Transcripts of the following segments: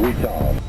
retard.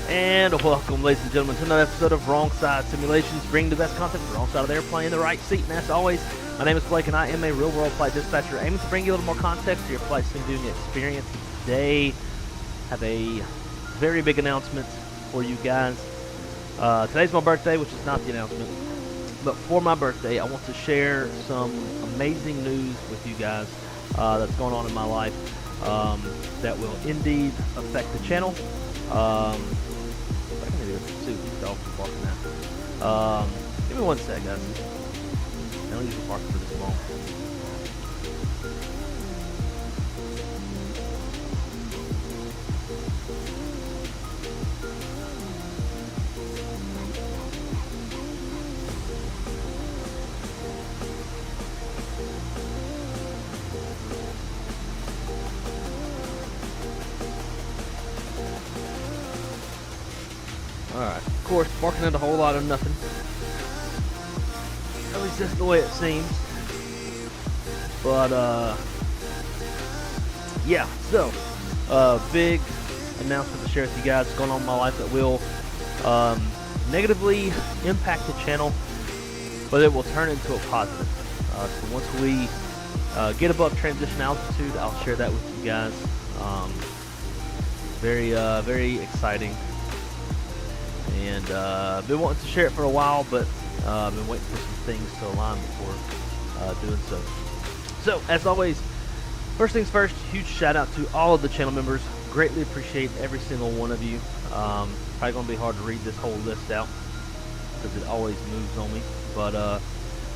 And welcome, ladies and gentlemen, to another episode of Wrong Side Simulations, bringing the best content for the wrong side of the airplane, the right seat. And as always, my name is Blake, and I am a real-world flight dispatcher, aiming to bring you a little more context to your flight sim experience. Today, I have a very big announcement for you guys. Today's my birthday, which is not the announcement, but for my birthday, I want to share some amazing news with you guys that's going on in my life that will indeed affect the channel. See what these dogs are barking at. Give me one sec, guys. I don't usually bark for this long. Alright, of course, barking at a whole lot of nothing. At least that's the way it seems. But, yeah, so, big announcement to share with you guys going on in my life that will negatively impact the channel, but it will turn into a positive. So once we get above transition altitude, I'll share that with you guys. Very exciting. And I've been wanting to share it for a while, but I've been waiting for some things to align before doing so. So, as always, first things first, huge shout out to all of the channel members. Greatly appreciate every single one of you. Probably going to be hard to read this whole list out because it always moves on me. But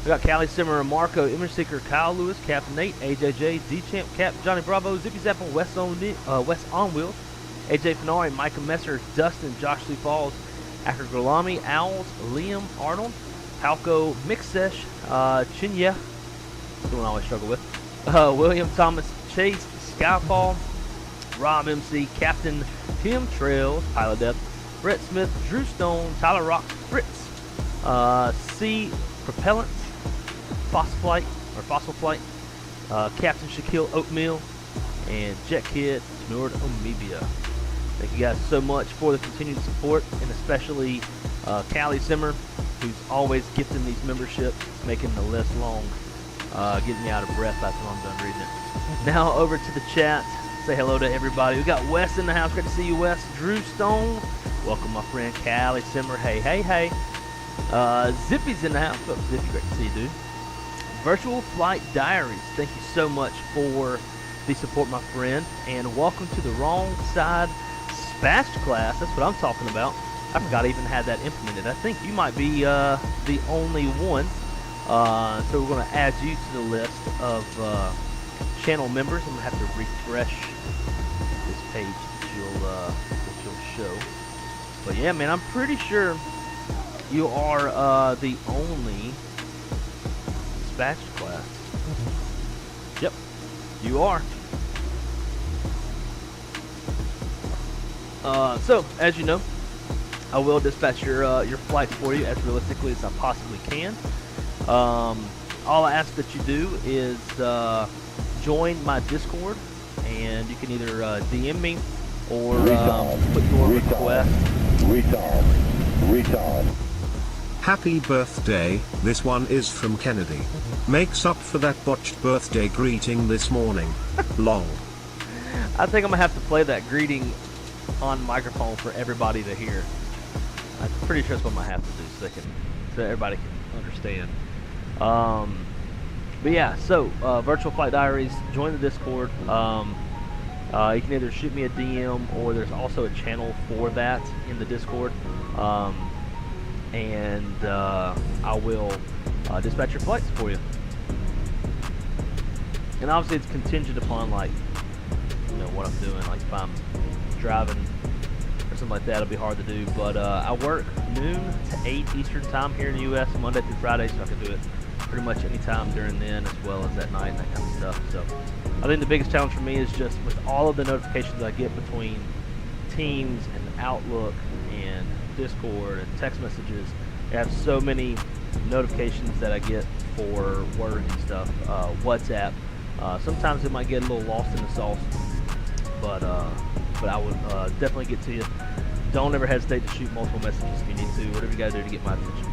we got Callie Simmer, Marco, Image Seeker, Kyle Lewis, Captain Nate, AJJ, D-Champ, Cap, Johnny Bravo, Zippy Zapple, West on Wheels, AJ Fenari, Micah Messer, Dustin, Josh Lee Falls, Acker Gulami, Owls, Liam Arnold, Palco, Mixesh, Chinya, that's the one I always struggle with, William Thomas, Chase, Skyfall, Rob MC, Captain Tim Trails, Pilot Depth, Brett Smith, Drew Stone, Tyler Rock, Fritz, C Propellant, Fossil Flight, Captain Shaquille Oatmeal, and Jet Kid, Nord Omebia. Thank you guys so much for the continued support, and especially Callie Simmer, who's always gifting these memberships, making the list long, getting me out of breath after I'm done reading it. Now over to the chat. Say hello to everybody. We got Wes in the house. Great to see you, Wes. Drew Stone. Welcome, my friend Callie Simmer. Hey, hey, hey. Zippy's in the house. Oh, Zippy, great to see you, dude. Virtual Flight Diaries. Thank you so much for the support, my friend. And welcome to the Wrong Side Dispatch class. That's what I'm talking about. I forgot I even had that implemented. I think you might be the only one. So we're going to add you to the list of channel members. I'm going to have to refresh this page that you'll show. But yeah, man, I'm pretty sure you are the only dispatch class. Yep, you are. So, as you know, I will dispatch your flights for you as realistically as I possibly can. All I ask that you do is join my Discord, and you can either DM me or put your request. Retard. Happy birthday, this one is from Kennedy. Makes up for that botched birthday greeting this morning. Lol. I think I'm gonna have to play that greeting on microphone for everybody to hear. I'm pretty sure that's what I might have to do so everybody can understand. But yeah, so Virtual Flight Diaries, join the Discord. You can either shoot me a DM, or there's also a channel for that in the Discord. And I will dispatch your flights for you. And obviously it's contingent upon, like, you know, what I'm doing. Like if I'm driving or something like that, it'll be hard to do. But I work noon to 8 Eastern time here in the US, Monday through Friday, so I can do it pretty much any time during then, as well as at night and that kind of stuff. So I think the biggest challenge for me is just with all of the notifications I get between Teams and Outlook and Discord and text messages. I have so many notifications that I get for work and stuff. WhatsApp. Sometimes it might get a little lost in the sauce, but I would definitely get to you. Don't ever hesitate to shoot multiple messages if you need to. Whatever you gotta do to get my attention.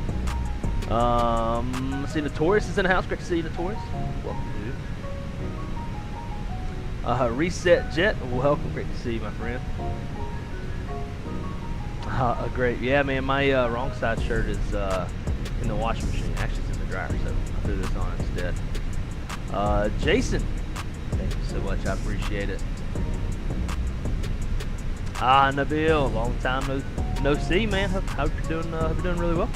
Let's see, Notorious is in the house. Great to see you, Notorious. Welcome, dude. Reset Jet. Welcome. Great to see you, my friend. Great. Yeah, man, my wrong side shirt is in the washing machine. Actually, it's in the dryer, so I threw this on instead. Jason, thank you so much. I appreciate it. Nabil, long time no see, man. Hope you're doing really well.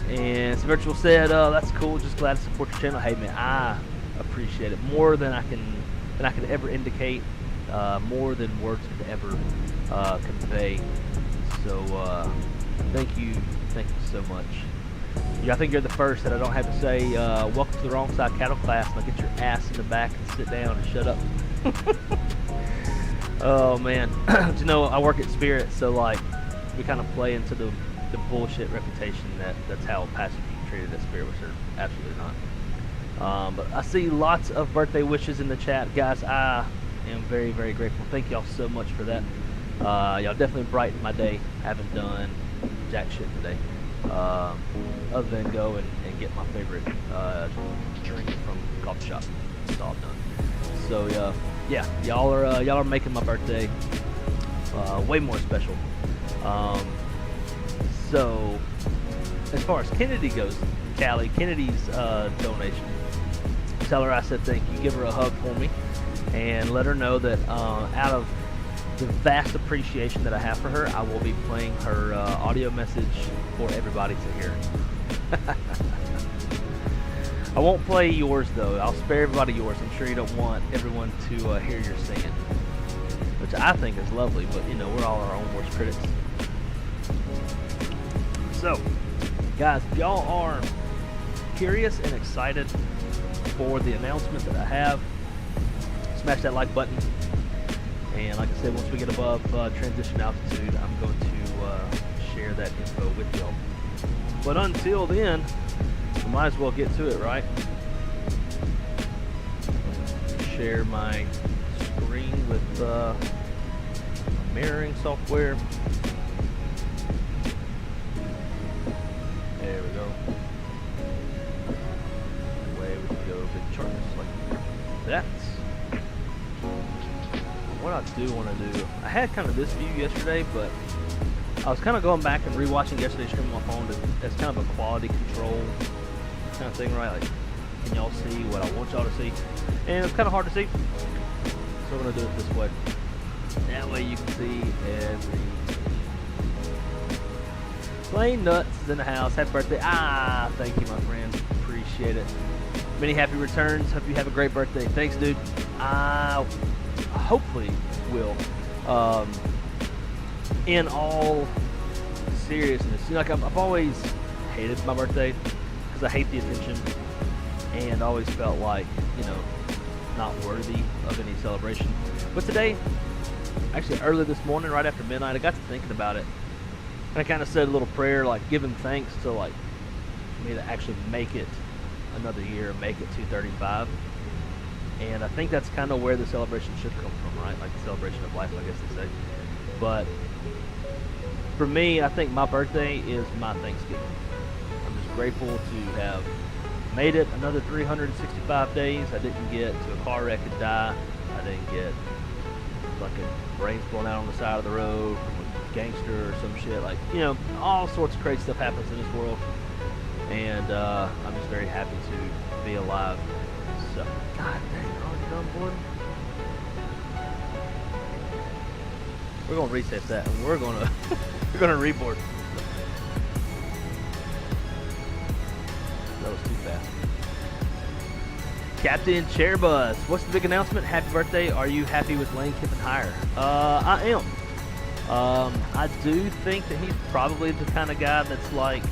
And so Virtual said, that's cool. Just glad to support your channel. Hey, man, I appreciate it more than I could ever indicate. More than words could ever convey. So thank you so much. Yeah, I think you're the first that I don't have to say welcome to the wrong side cattle class. Now get your ass in the back and sit down and shut up. Oh man, you know, I work at Spirit, so like we kind of play into the bullshit reputation that's how passengers are treated at Spirit, which are absolutely not. But I see lots of birthday wishes in the chat, guys. I am very, very grateful. Thank y'all so much for that. Y'all definitely brightened my day. I haven't done jack shit today, other than go and get my favorite drink from the coffee shop. That's all I've done. So yeah, y'all are making my birthday way more special. So as far as Kennedy goes, Callie, Kennedy's donation, tell her I said thank you. Give her a hug for me, and let her know that out of the vast appreciation that I have for her, I will be playing her audio message for everybody to hear. I won't play yours though. I'll spare everybody yours. I'm sure you don't want everyone to hear your singing, which I think is lovely, but you know, we're all our own worst critics. So, guys, if y'all are curious and excited for the announcement that I have, smash that like button. And like I said, once we get above transition altitude, I'm going to share that info with y'all. But until then, we might as well get to it, right? Share my screen with mirroring software. There we go. Away we can go, big charts like that. What I do want to do, I had kind of this view yesterday, but I was kind of going back and rewatching yesterday's stream on my phone as kind of a quality control kind of thing, right? Like, can y'all see what I want y'all to see? And it's kind of hard to see, so we're going to do it this way. That way you can see everything. Plain Nuts is in the house. Happy birthday. Thank you, my friend. Appreciate it. Many happy returns. Hope you have a great birthday. Thanks, dude. Hopefully will. In all seriousness, you know, like I've always hated my birthday because I hate the attention, and always felt like, you know, not worthy of any celebration. But today, actually early this morning, right after midnight, I got to thinking about it, and I kind of said a little prayer, like giving thanks to like me to actually make it another year, make it 235. And I think that's kind of where the celebration should come from, right? Like the celebration of life, I guess they say. But for me, I think my birthday is my Thanksgiving. I'm just grateful to have made it another 365 days. I didn't get to a car wreck and die. I didn't get fucking brains blown out on the side of the road from a gangster or some shit. Like, you know, all sorts of crazy stuff happens in this world. And I'm just very happy to be alive. So, God dang, you're already done, board? We're gonna reset that, and we're gonna reboard. That was too fast. Captain Chairbus, what's the big announcement? Happy birthday! Are you happy with Lane Kiffin hire? I am. I do think that he's probably the kind of guy that's like,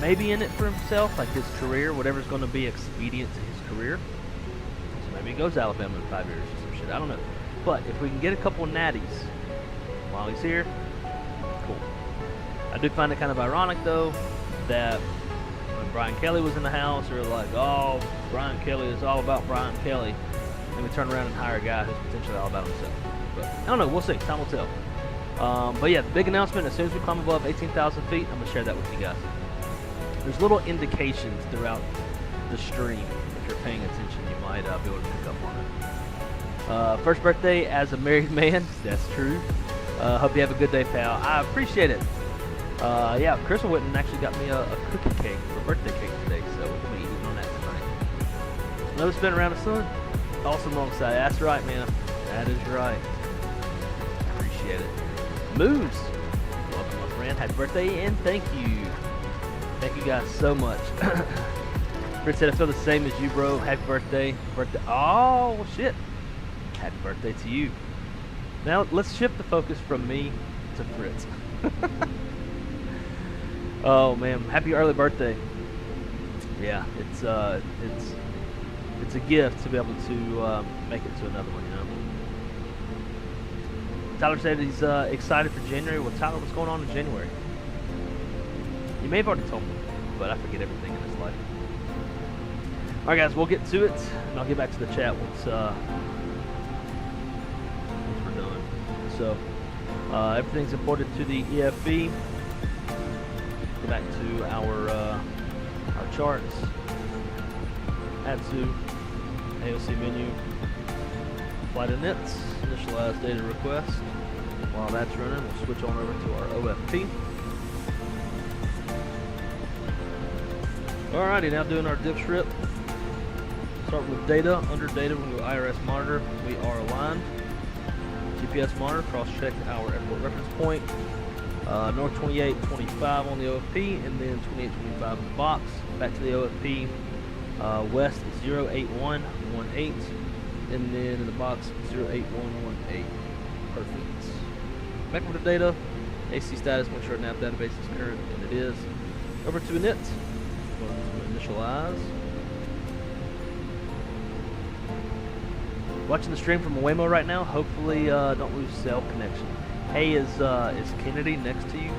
maybe in it for himself, like his career, whatever's going to be expedient to his career. So maybe he goes to Alabama in 5 years or some shit. I don't know. But if we can get a couple of natties while he's here, cool. I do find it kind of ironic, though, that when Brian Kelly was in the house, they were like, oh, Brian Kelly is all about Brian Kelly. And we turn around and hire a guy who's potentially all about himself. But I don't know. We'll see. Time will tell. But yeah, the big announcement, as soon as we climb above 18,000 feet, I'm going to share that with you guys. There's little indications throughout the stream. If you're paying attention, you might be able to pick up on it. First birthday as a married man. That's true. Hope you have a good day, pal. I appreciate it. Yeah, Crystal went and actually got me a cookie cake for birthday cake today, so we're going to be eating on that tonight. Another spin around the sun. Awesome alongside. That's right, man. That is right. Appreciate it. Moves. Welcome, my friend. Happy birthday, and thank you. Thank you guys so much. Fritz said, I feel the same as you, bro. Happy birthday. Oh, shit. Happy birthday to you. Now, let's shift the focus from me to Fritz. Oh, man. Happy early birthday. Yeah, it's a gift to be able to make it to another one, you know. Tyler said he's excited for January. Well, Tyler, what's going on in January? You may have already told me, but I forget everything in this life. All right, guys, we'll get to it, and I'll get back to the chat once we're done. So, everything's imported to the EFB. Go back to our charts. Add to AOC menu. Flight inits. Initialize data request. While that's running, we'll switch on over to our OFP. Alrighty, now doing our diff script. Start with data. Under data, we'll go IRS monitor. We are aligned. GPS monitor, cross-check our airport reference point. North 2825 on the OFP, and then 2825 in the box. Back to the OFP. West 08118, and then in the box 08118. Perfect. Back over to data. AC status, make sure nav database is current, and it is. Over to init. Initialize. Watching the stream from Waymo right now. Hopefully, don't lose cell connection. Hey, is Kennedy next to you?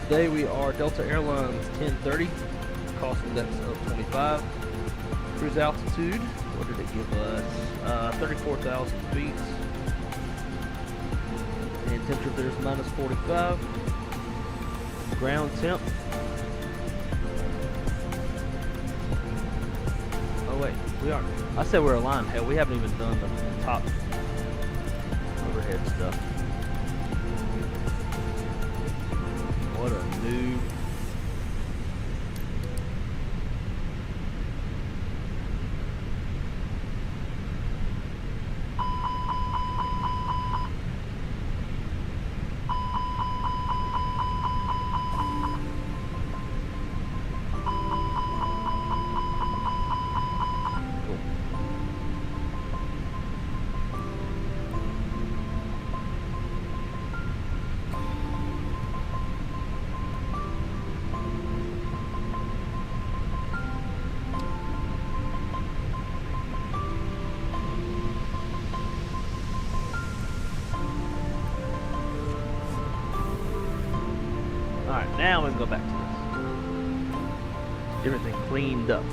Today we are Delta Airlines 1030. Cost index of 25. Cruise altitude. What did it give us? 34,000 feet. And temperature there's -45. Ground temp. Oh wait, we are. I said we're aligned. Hell, we haven't even done the top overhead stuff. What a noob. Now we can go back to this. Everything cleaned up.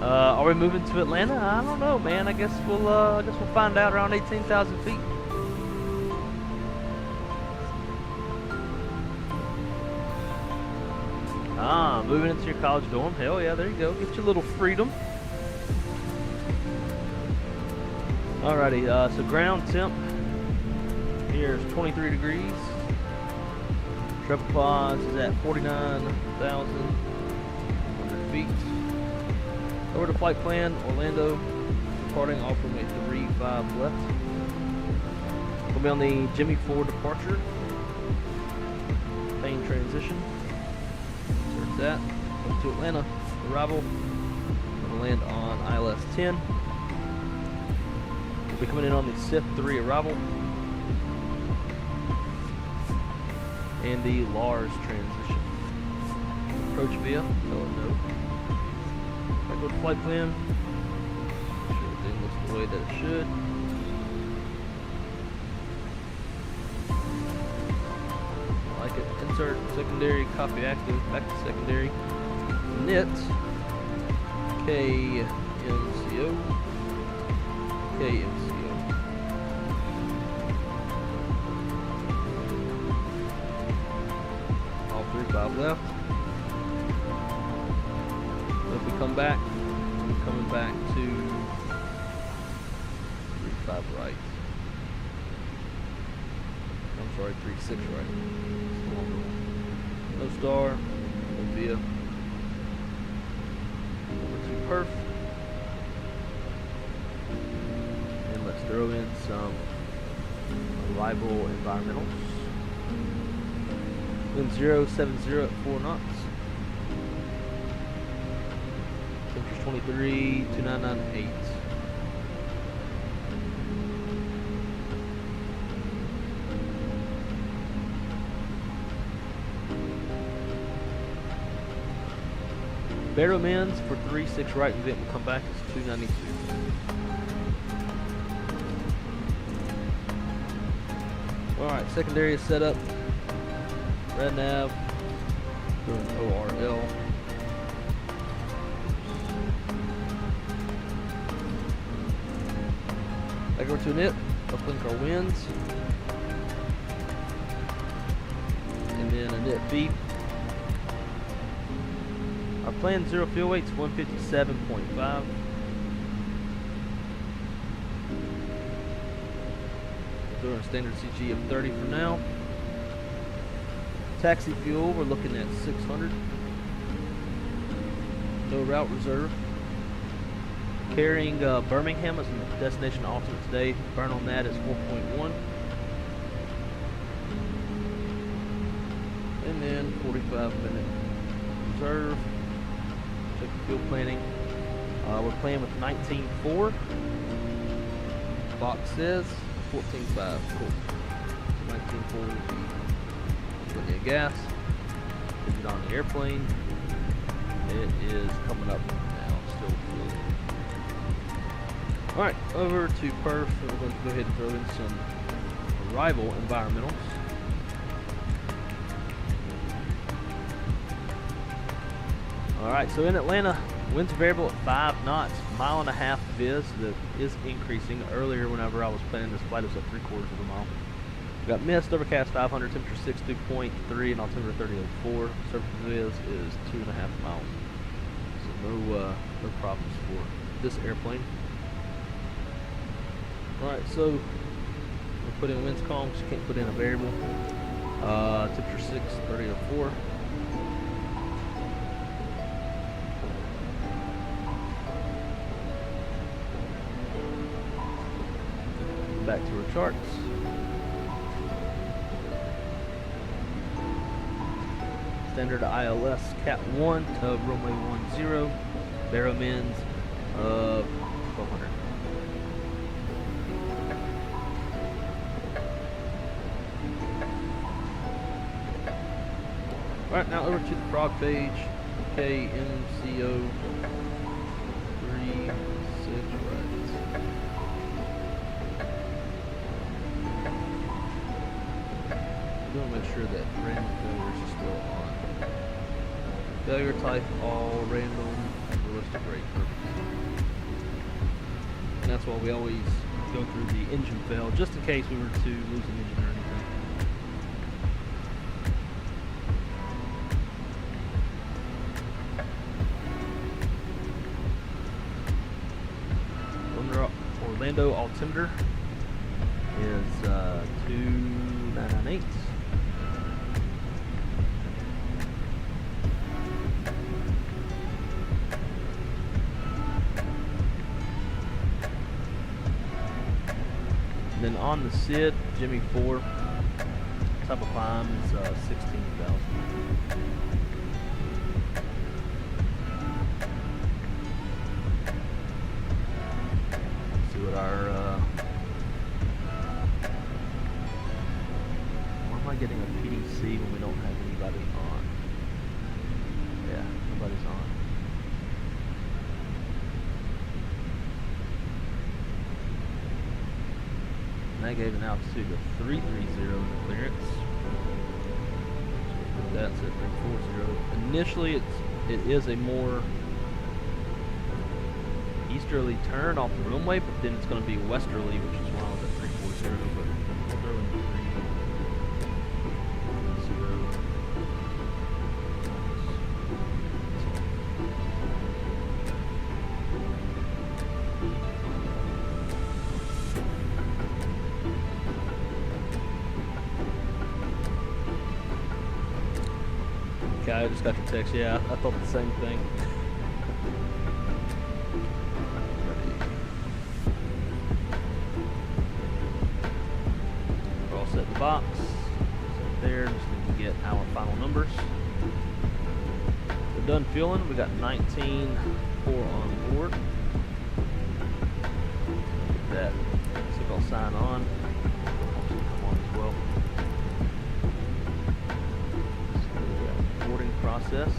Are we moving to Atlanta? I don't know, man. I guess we'll find out around 18,000 feet. Moving into your college dorm. Hell yeah, there you go. Get your little freedom. Alrighty, so ground temp here is 23 degrees. Triple pause is at 49,100 feet. Over to flight plan, Orlando, departing off runway 35 left. We'll be on the Jimmy 4 departure. Main transition. There's that. Up to Atlanta, arrival. We'll land on ILS 10. We'll be coming in on the SIF 3 arrival. And the Lars transition. Approach via, no. If I go to flight plan, make sure everything looks the way that it should. I like it. Insert secondary, copy active, back to secondary. Knit, KMCO. All 35 left. So if we come back, we're coming back to 35 right. I'm sorry, 36 right. No star, no via. Over to perf. And let's throw in some arrival environmentals. Wind 070 at 4 knots. Temperature 23, 2998. Barrow mins for 36 right and vent will come back as 292. Alright, secondary is set up. Red nav, doing ORL. Back over to an it, uplink our winds. And then a net beep. Our planned zero fuel weight's 157.5. Doing a standard CG of 30 for now. Taxi fuel, we're looking at 600. No route reserve. Carrying Birmingham as a destination alternate today. Burn on that is 4.1. And then 45-minute reserve. Check the fuel planning. We're playing with 19.4. Box says 14.5. Cool. 19.4 will be plenty of gas. Put it on the airplane. It is coming up now. Still floating. Alright, over to perf. We're going to go ahead and throw in some arrival environmentals. Alright, so in Atlanta, winds variable at 5 knots, mile-and-a-half viz. That is increasing. Earlier, whenever I was planning this flight, it was at 3/4 of a mile. We got mist, overcast 500, temperature 60.3, and altimeter 30.04. Surface viz is 2.5 miles. So no problems for this airplane. Alright, so we'll put in winds calm because you can't put in a variable. Temperature 6, 30.04. Back to our charts. Standard ILS Cat 1 to runway 10. Barrow mins of 1200. Alright, now over to the prog page. KMCO 36 right. do want to make sure that random failures are still on. Failure type all, random, realistic rate, perfect. And that's why we always go through the engine fail, just in case we were to lose an engine or anything. Orlando altimeter is 2998. And then on the SID, Jimmy 4, type of climb is 16,000. Our why am I getting a PDC when we don't have anybody on? Yeah, nobody's on. And that gave an altitude of 330 in the clearance. That's at 340. Initially, it is a more easterly turn off the runway, but then it's going to be westerly, which is why I was at 340, but we'll throw in 3. Okay, I just got the text. Yeah, I thought the same thing. Set the box. Set there. Just need to get our final numbers. We're done fueling. We got 19.4 on board. Get that signal sign on. Come on as well. So we got the boarding process.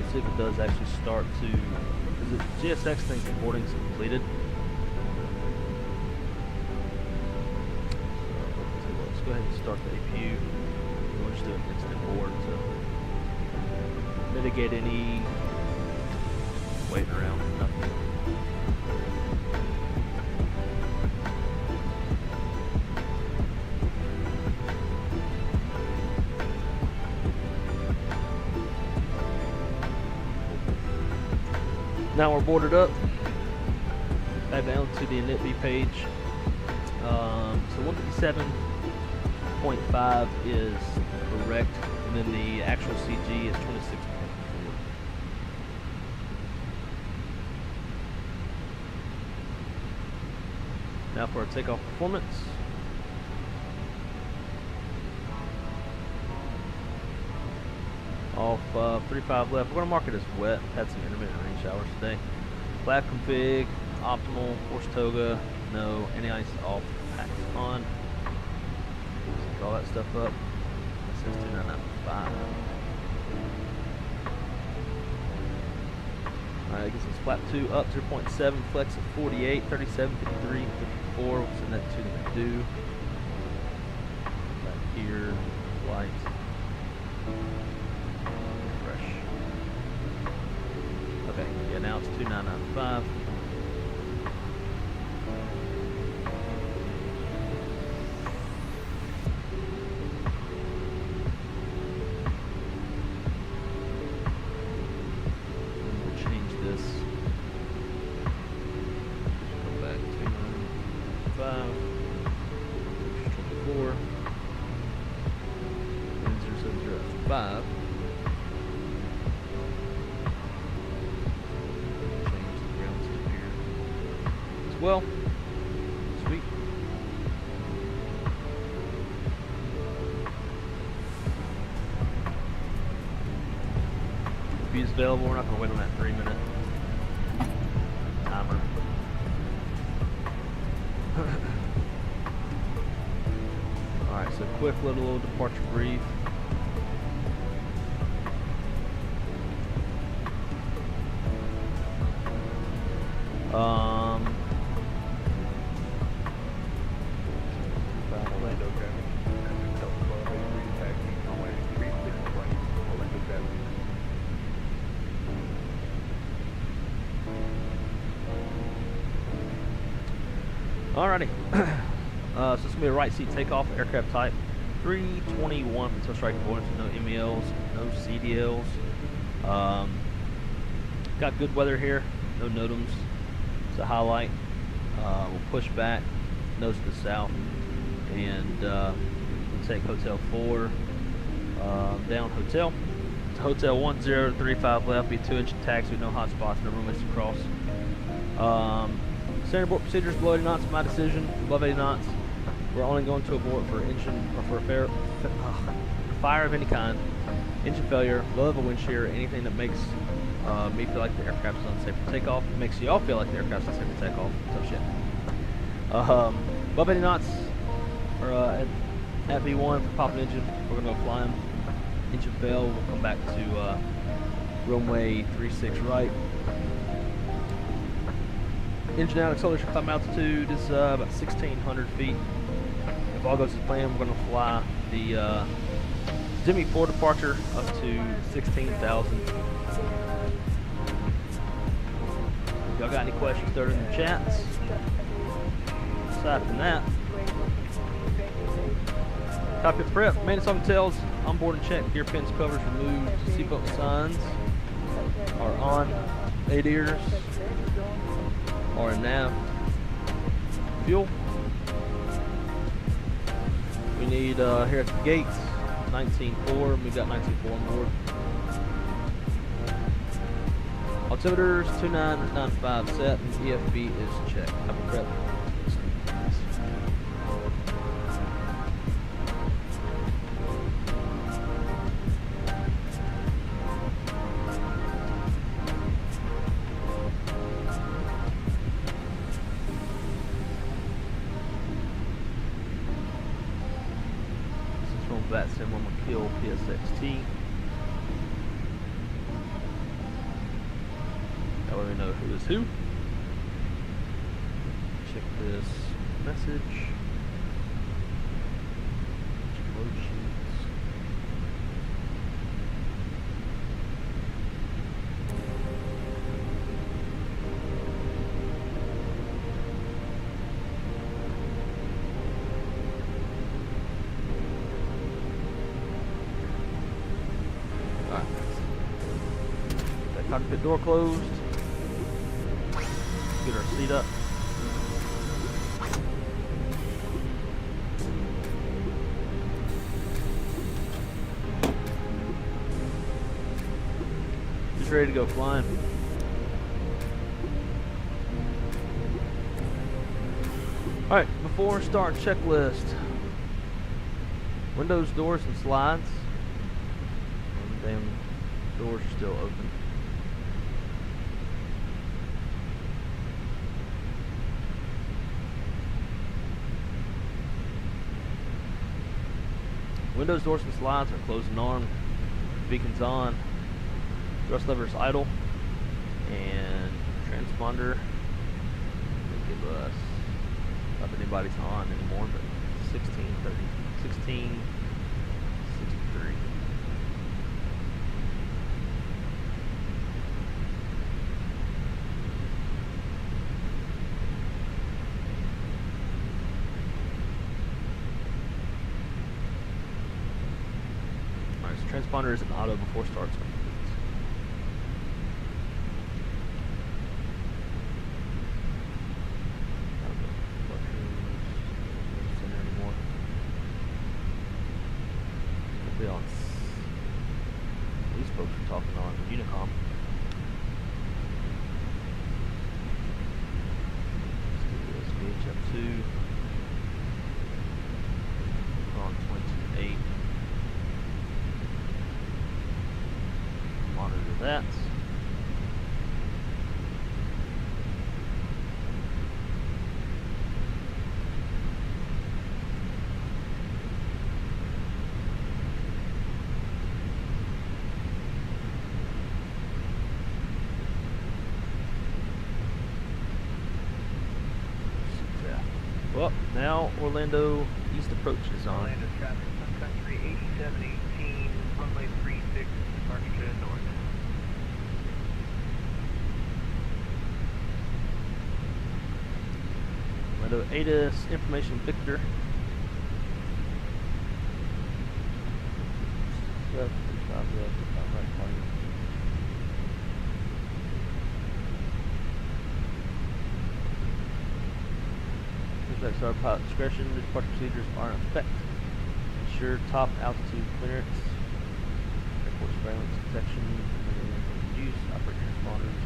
If it does actually start to, because the GSX thinks the boarding's completed. So let's go ahead and start the APU. We'll just do an instant board to mitigate any waiting around for nothing. Now we're boarded up, back down to the init page. So 157.5 is correct, and then the actual CG is 26.4. Now for our takeoff performance. Off 35 left. We're going to mark it as wet. Had some intermittent rain showers today. Flap config, optimal, force toga, no, any ice off, packs on. Set all that stuff up. That says 2995. Alright, gets us flap 2 up 0.7, flex at 48, 37, 53, 54. We'll send that to the do. Back here, light. Okay, yeah, now it's 2995. We'll change this. Go back to 2995. 24. 07005. Well, sweet. available. We're not going to wait on that 3-minute timer. Alright, so quick little departure brief. Alrighty, so it's going to be a right seat takeoff, aircraft type 321 for Strike Boeing, no MELs, no CDLs. Got good weather here, no NOTAMs, it's a highlight. We'll push back, nose to the south, and we'll take Hotel 4, down Hotel. To Hotel 1035 left, be a 2-inch taxi with no hot spots, no roommates to cross. Standard abort procedures below 80 knots, my decision. Above 80 knots, we're only going to abort for engine or for a fire of any kind, engine failure, low level wind shear, anything that makes me feel like the aircraft is unsafe for takeoff. It makes y'all feel like the aircraft is unsafe for takeoff. Tough shit. Above 80 knots, or at V1 for popping engine, we're gonna go flying. Engine fail, we'll come back to runway 36 right. Engine out, acceleration climb altitude is about 1,600 feet. If all goes as planned, we're going to fly the Jimmy 4 departure up to 16,000. If y'all got any questions, throw it in the chats. Aside from that, cockpit prep, maintenance on tails, onboard and check, gear pins, covers removed, seatbelt signs are on, ADIRs. Or nav. Fuel. We need here at the gates 19.4. We've got 19.4 on board. Altimeters 2995 set and EFB is checked. Have a prep. That sim, I'm gonna kill PSXT. That way we know who is who. Check this message. Load sheets. Cockpit door closed. Get our seat up. Just ready to go flying. Alright, before start checklist. Windows, doors, and slides. Damn doors are still open. Windows, doors, and slides are closed and armed. Beacons on. Thrust levers idle. And transponder will give us, not that anybody's on anymore, but 1663. Transponder is an auto before starts complete. Anymore. These folks are talking on Unicom. Let's do this VHF2 on 28. Monitor that. Well, now Orlando East approach is on. Orlando traffic, Sun Country 8718, runway 36, departure to north. Orlando ATIS information Victor. Our pilot discretion, the departure procedures are in effect. Ensure top altitude clearance, airport surveillance detection, and use, operator responders.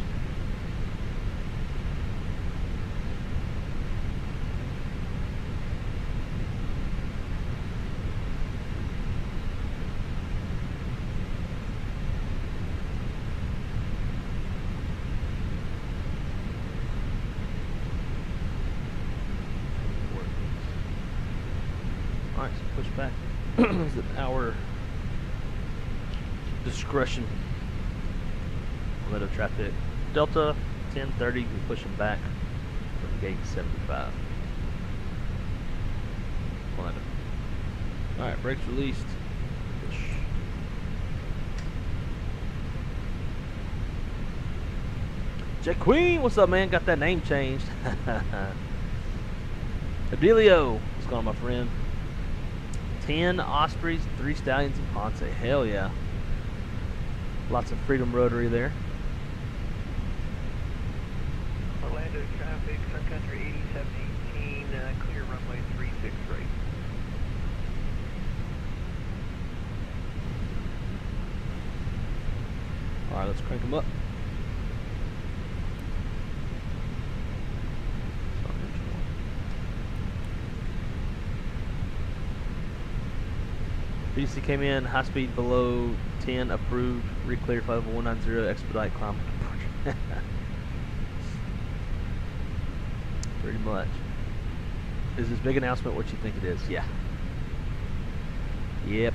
Alright, so push back. Is at our discretion. Orlando traffic. Delta 1030, we're pushing back from gate 75. Orlando. Alright, brakes released. Push. Jet Queen, what's up, man? Got that name changed. Adelio, what's going on, my friend? 10 Ospreys, 3 Stallions, and Ponce. Hell yeah. Lots of Freedom Rotary there. Orlando traffic, Sun Country 8718, clear runway 36 right. Alright, let's crank them up. BC came in, high speed below 10, approved, reclear flight level 190, expedite climb. Pretty much. Is this big announcement what you think it is? Yeah. Yep.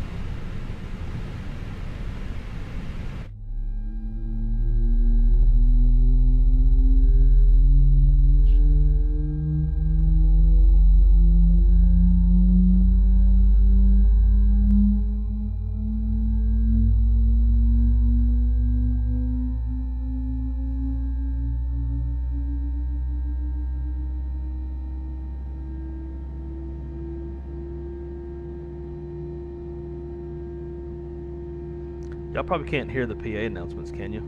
Y'all probably can't hear the PA announcements, can you?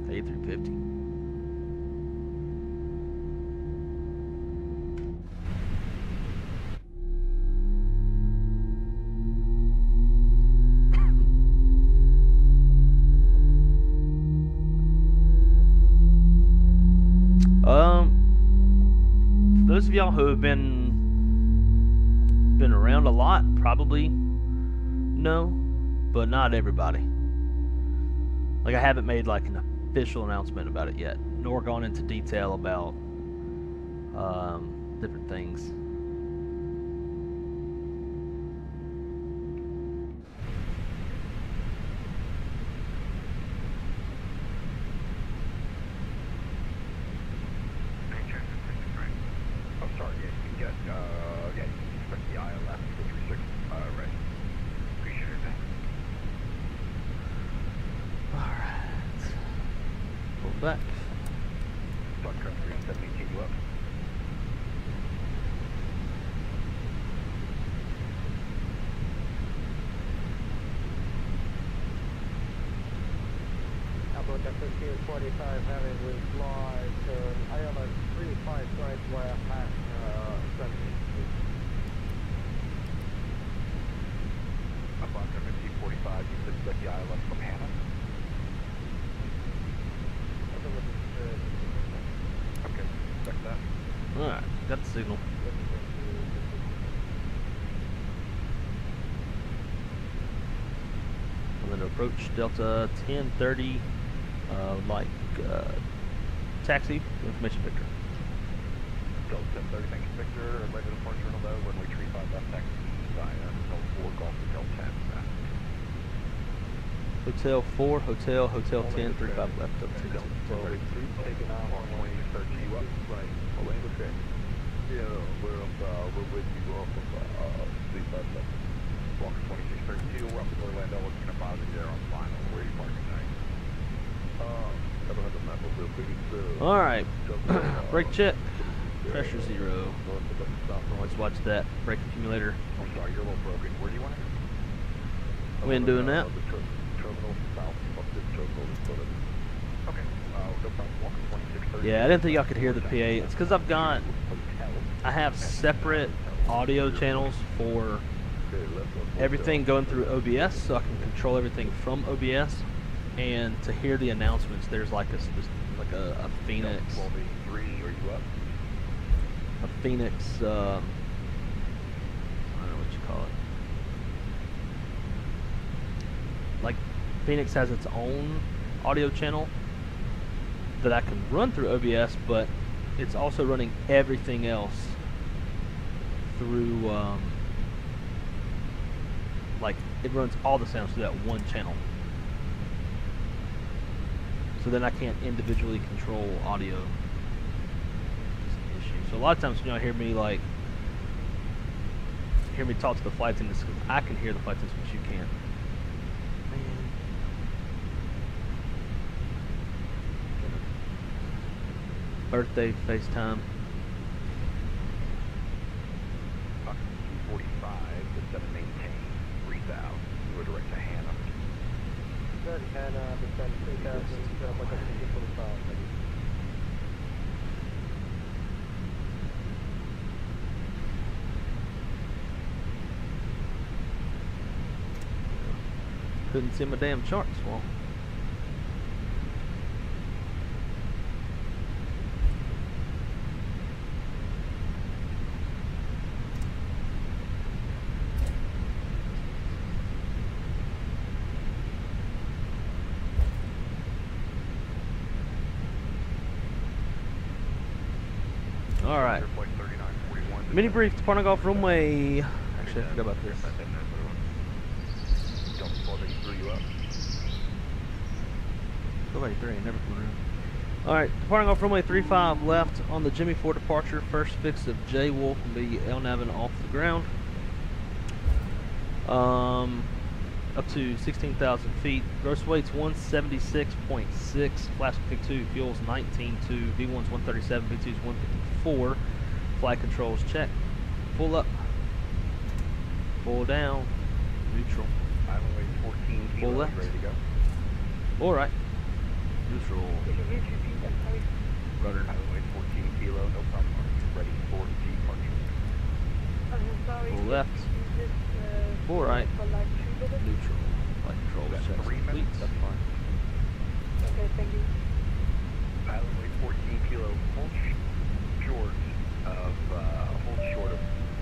A350. Those of y'all who have been around a lot probably know, but not everybody. Like, I haven't made like an official announcement about it yet, nor gone into detail about different things. Back. Sun Country 718, you up? About the 1545 having with fly to ILS 35 right where Sunday. About the 1545, you said the ILS from Hannah? Okay, check that. Alright, got the signal. Orlando approach Delta 1030, taxi, information Victor. Delta 1030, thank you, Victor. Ready to departure on low, runway 35 left taxi via Hotel 4, Golf Hotel 10. Hotel 4, Hotel 10, 35 left, Delta 10. Taking off on 2030 up, right, Orlando check. Yeah, we're with you off of 35 left. Walk 2632, we're up to Orlando, looking at positive there on final. Where are you parking tonight? I don't have the map of real quick. Alright, brake check, pressure 0. North of the stop. Let's watch that brake accumulator. I'm sorry, you're a little broken. Where do you want it? We ain't doing that. The terminal south of this terminal is sort of. Okay, no problem. Walk 2630. Yeah, I didn't think y'all could hear the PA. It's because I have separate audio channels for everything going through OBS, so I can control everything from OBS. And to hear the announcements, there's like a Fenix. 1283, are you up? A Fenix. I don't know what you call it. Like Fenix has its own audio channel that I can run through OBS, but it's also running everything else through. Like it runs all the sounds through that one channel. So then I can't individually control audio. It's an issue. So a lot of times when y'all hear me talk to the flight attendants, I can hear the flight attendants, but you can't. Man. Birthday FaceTime. 245 to 7 maintain 3000. We're direct to Hannah. Good, and descend 3000, set up like a 245. Couldn't see my damn charts, well. Alright. Mini brief, departing off runway. Actually, I forgot about this. Go 83, never flew around. Alright, departing off runway 35 left on the Jimmy 4 departure. First fix of J Wolf will be LNAVing off the ground. Up to 16,000 feet. Gross weight's 176.6. Flash config 2, fuel's 19.2. V1's 137, V2's 154. Flight controls check. Full up. Full down. Neutral. Full left. Ready to go. Alright. Neutral. Rudder. Highway 14 kilo, no problem. Ready for departure. Full left. Full right. Neutral. Flight controls check complete. That's fine. Okay, thank you. Highway 14 kilo, hold short of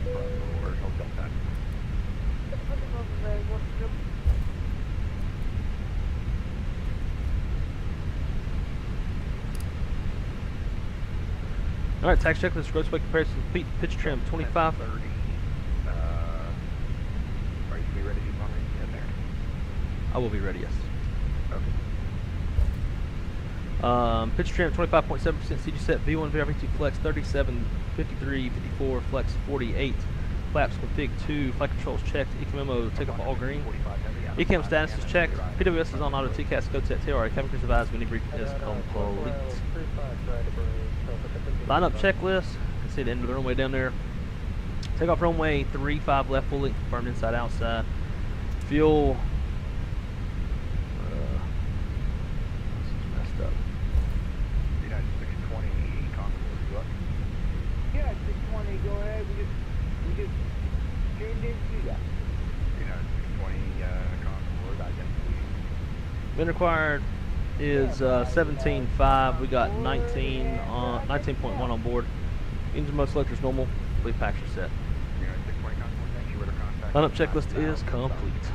or hotel time. Alright, tax checklist, gross weight comparison complete, pitch trim 25. 30. Are you be ready to in there? I will be ready, yes. Okay. Pitch trim 25.7% CG set, V1 VRV2 flex 37, 53, 54, flex 48. Flaps config 2, flight controls checked, ECAM memo takeoff all green. ECAM status is checked, PWS is on auto TCAS, go set TR, cabin crew advised, mini brief is complete. Lineup checklist, you can see the end of the runway down there. Takeoff runway 35 left fully, confirmed inside outside. Fuel, this is messed up. United 620 Concord, you up? Yeah, 620, go ahead. We just tuned into that. United 620 Concord, identity. Wind required is 17.5. We got 19.1 on board. Engine mode selectors normal. Complete packs are set. United 620 Concord, thank you. We're to contact. Lineup checklist is complete.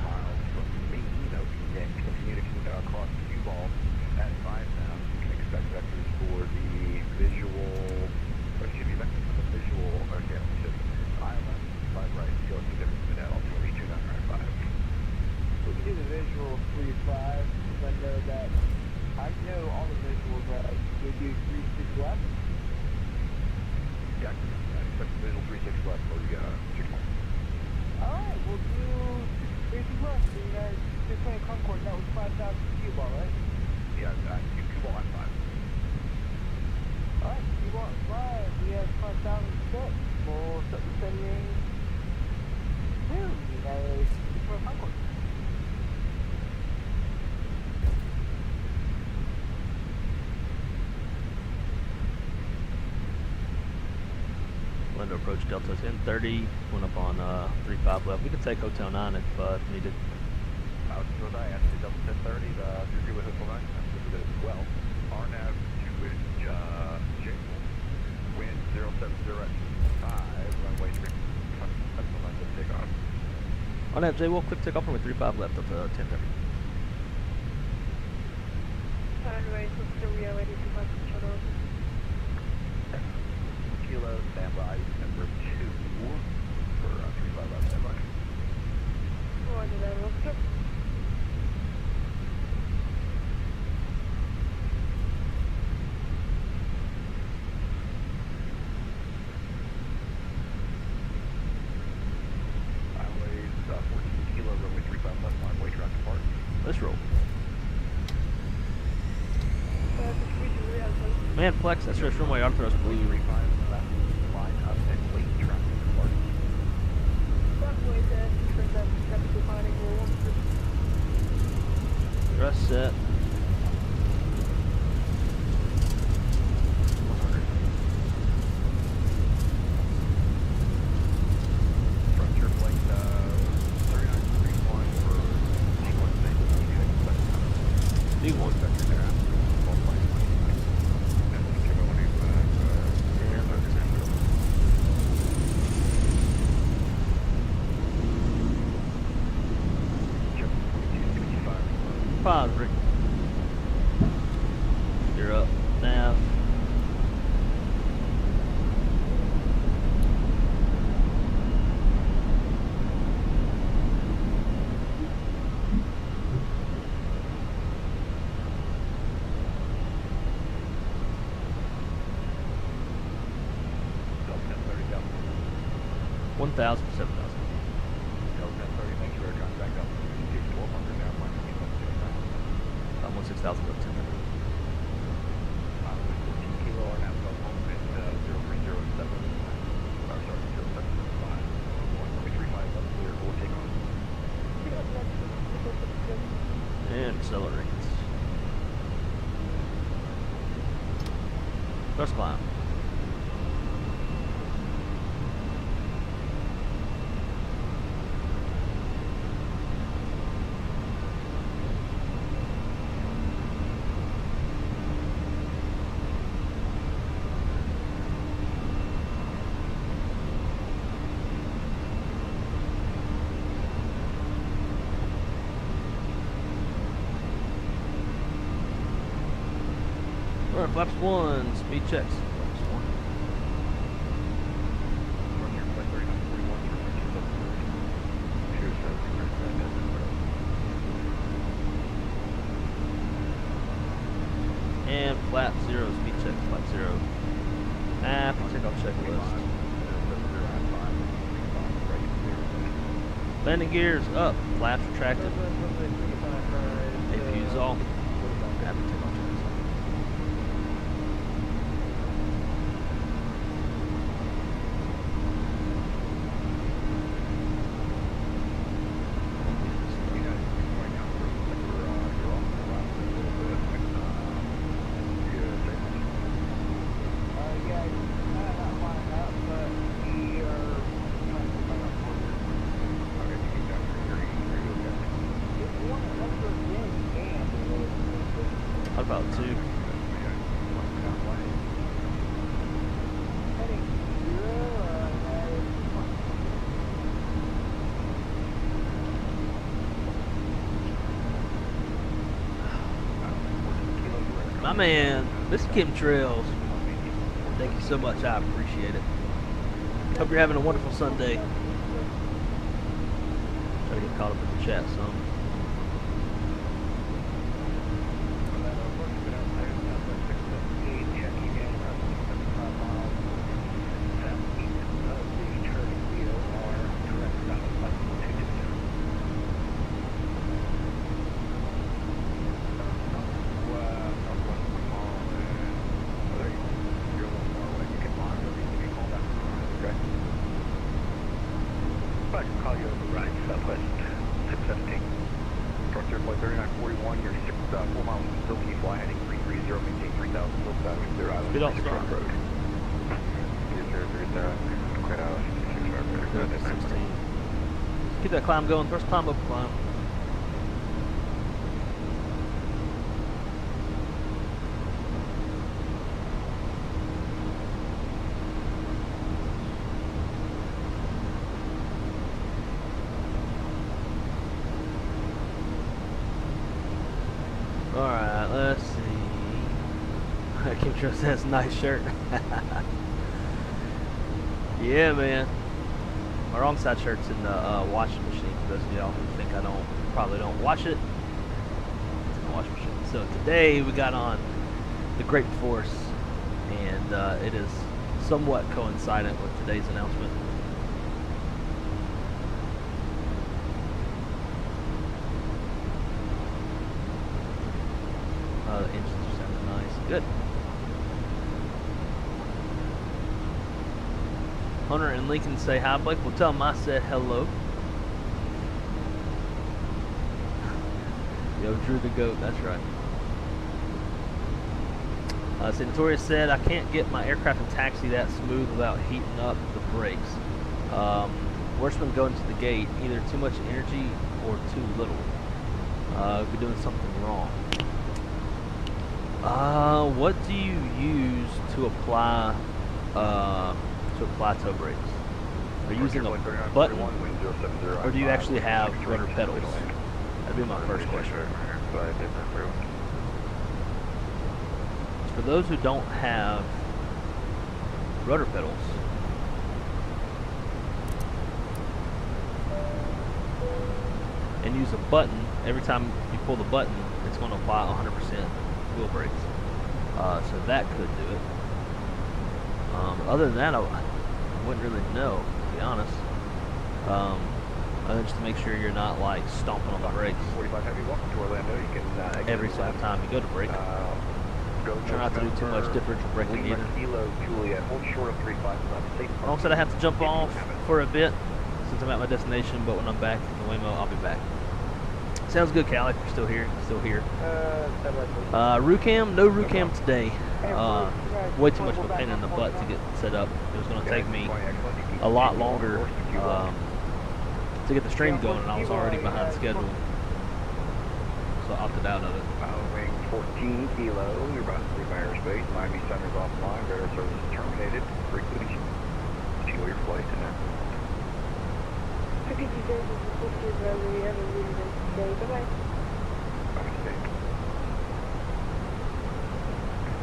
visual 3-5, because I know that, I know all the visuals that we do 3-6 left. Yeah, I expect visual 3-6 left for the 6 months. Alright, we'll do 3-6 left, so you guys, 620 Concord, that was 5,000 cue ball, right? Yeah, two ball on 5. Alright, cue ball at 5, we have 5,000 set, we'll set the setting soon, you guys, 620 Concord. Window approach Delta's in 30. Went up on 3-5 left. We can take Hotel 9 if needed. So as I asked you, Delta 1030, you're good with Hotel 9? I'm good with it as well. RNAV 2-inch, J. Wind 070 at 5, runway 3, Hotel 9 to take off. On that, Jay, we'll quick take off runway 3-5 left up to 1030. Runway, Rio 82 control. Kilo, standby, number 2 for 3-5 left, standby. Roger that, Oscar. Highways 14 kilo, runway 35 left, line, wait around depart. Let's roll. Man, flex, that's just runway on thrust blue. 35 left, line up and wait traffic depart. Thrust set. 100. Frontier flight 3931 for D1 thing. D1. Vector thereafter. All flights 29. That's Kilo 185. Pause, Rick. You're up. Nav. Delta 1030 down. 1,000, 7,000. Delta 1030, thank you for your contact. Delta 1200 now, line I'm 16,000 up 1030. 14 kilo or now cell phone at 0307. Sorry, 0775. 135 left clear for takeoff. And accelerates. Thrust climb. Alright, flaps 1, speed checks. Flaps 1. Frontier flight 3941 for Frontier Delta 30. Cheers, sir. And flap 0, speed check, flap 0. Map, takeoff checklist. Landing gears up, flaps retracted. APU's off. Map, takeoff checklist. About 2. My man, Mr. Chemtrails. Thank you so much. I appreciate it. Hope you're having a wonderful Sunday. Try to get caught up in the chat some. Flight 3941, you're 4 miles from Silky, fly heading 330, maintain 3,000, full status, clear island, Speed off 6 start. road. Yes, sir, clear out, 6 road. 16. Keep that climb going. First climb up, climb. Alright, let's see. Kim Trust has a nice shirt. Yeah, man. My wrong side shirt's in the washing machine. For those of y'all who think I probably don't wash it. It's in the washing machine. So today we got on the Great Force, and it is somewhat coincident with today's announcement. The engines are sounding nice. Good. Hunter and Lincoln say hi. Blake will tell them I said hello. Yo, Drew the GOAT, that's right. Notorious said, I can't get my aircraft and taxi that smooth without heating up the brakes. Worse when going to the gate, either too much energy or too little. We're doing something wrong. What do you use to apply toe brakes? Are you using a button, or do you actually have rudder pedals? That'd be my first question. For those who don't have rudder pedals, and use a button, every time you pull the button, it's going to apply 100% wheel brakes. So that could do it. Other than that, I wouldn't really know, to be honest. Just to make sure you're not like stomping on the brakes 45 heavy, welcome to Orlando. You can every single time you go to brake. Try not to do too much differential braking either. Kilo Juliet, hold short of 35. Wrong said I have to jump off for a bit since I'm at my destination, but when I'm back in Waymo, I'll be back. Sounds good, Cal. If you're still here, still here. Rucam, no Rucam today. Way too much of a pain in the butt to get set up. It was going to take me a lot longer to get the stream going, and I was already behind schedule, so I opted out of it. Wing 14 kilo, you're about to leave airspace. Miami Center's offline, radar service is terminated. Frequency, fuel your flight in there.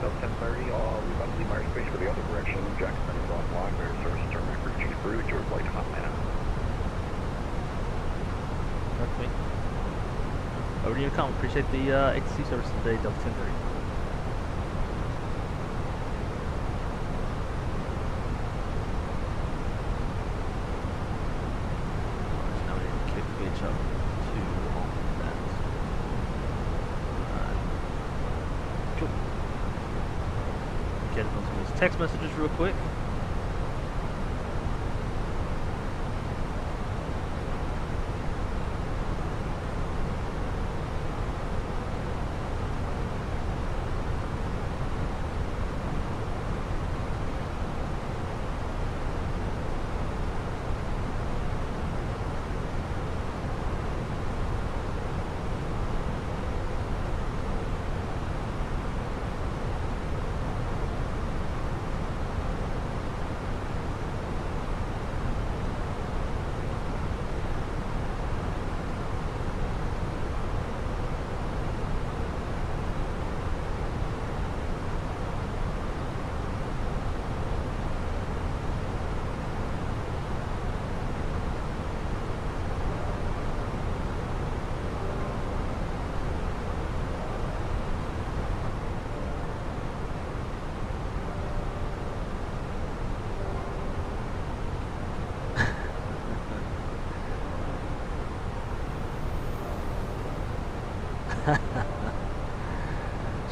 South 1030, we're about to leave airspace for the other direction. Jackson Center's offline, radar service is terminated. Frequency crew, it's your flight hot now. That's me. Over to you, Colin. Appreciate the ATC service today, Delta 1030. Now we need to kick the gauge up to that. Alright. Cool. Getting on some of these text messages real quick.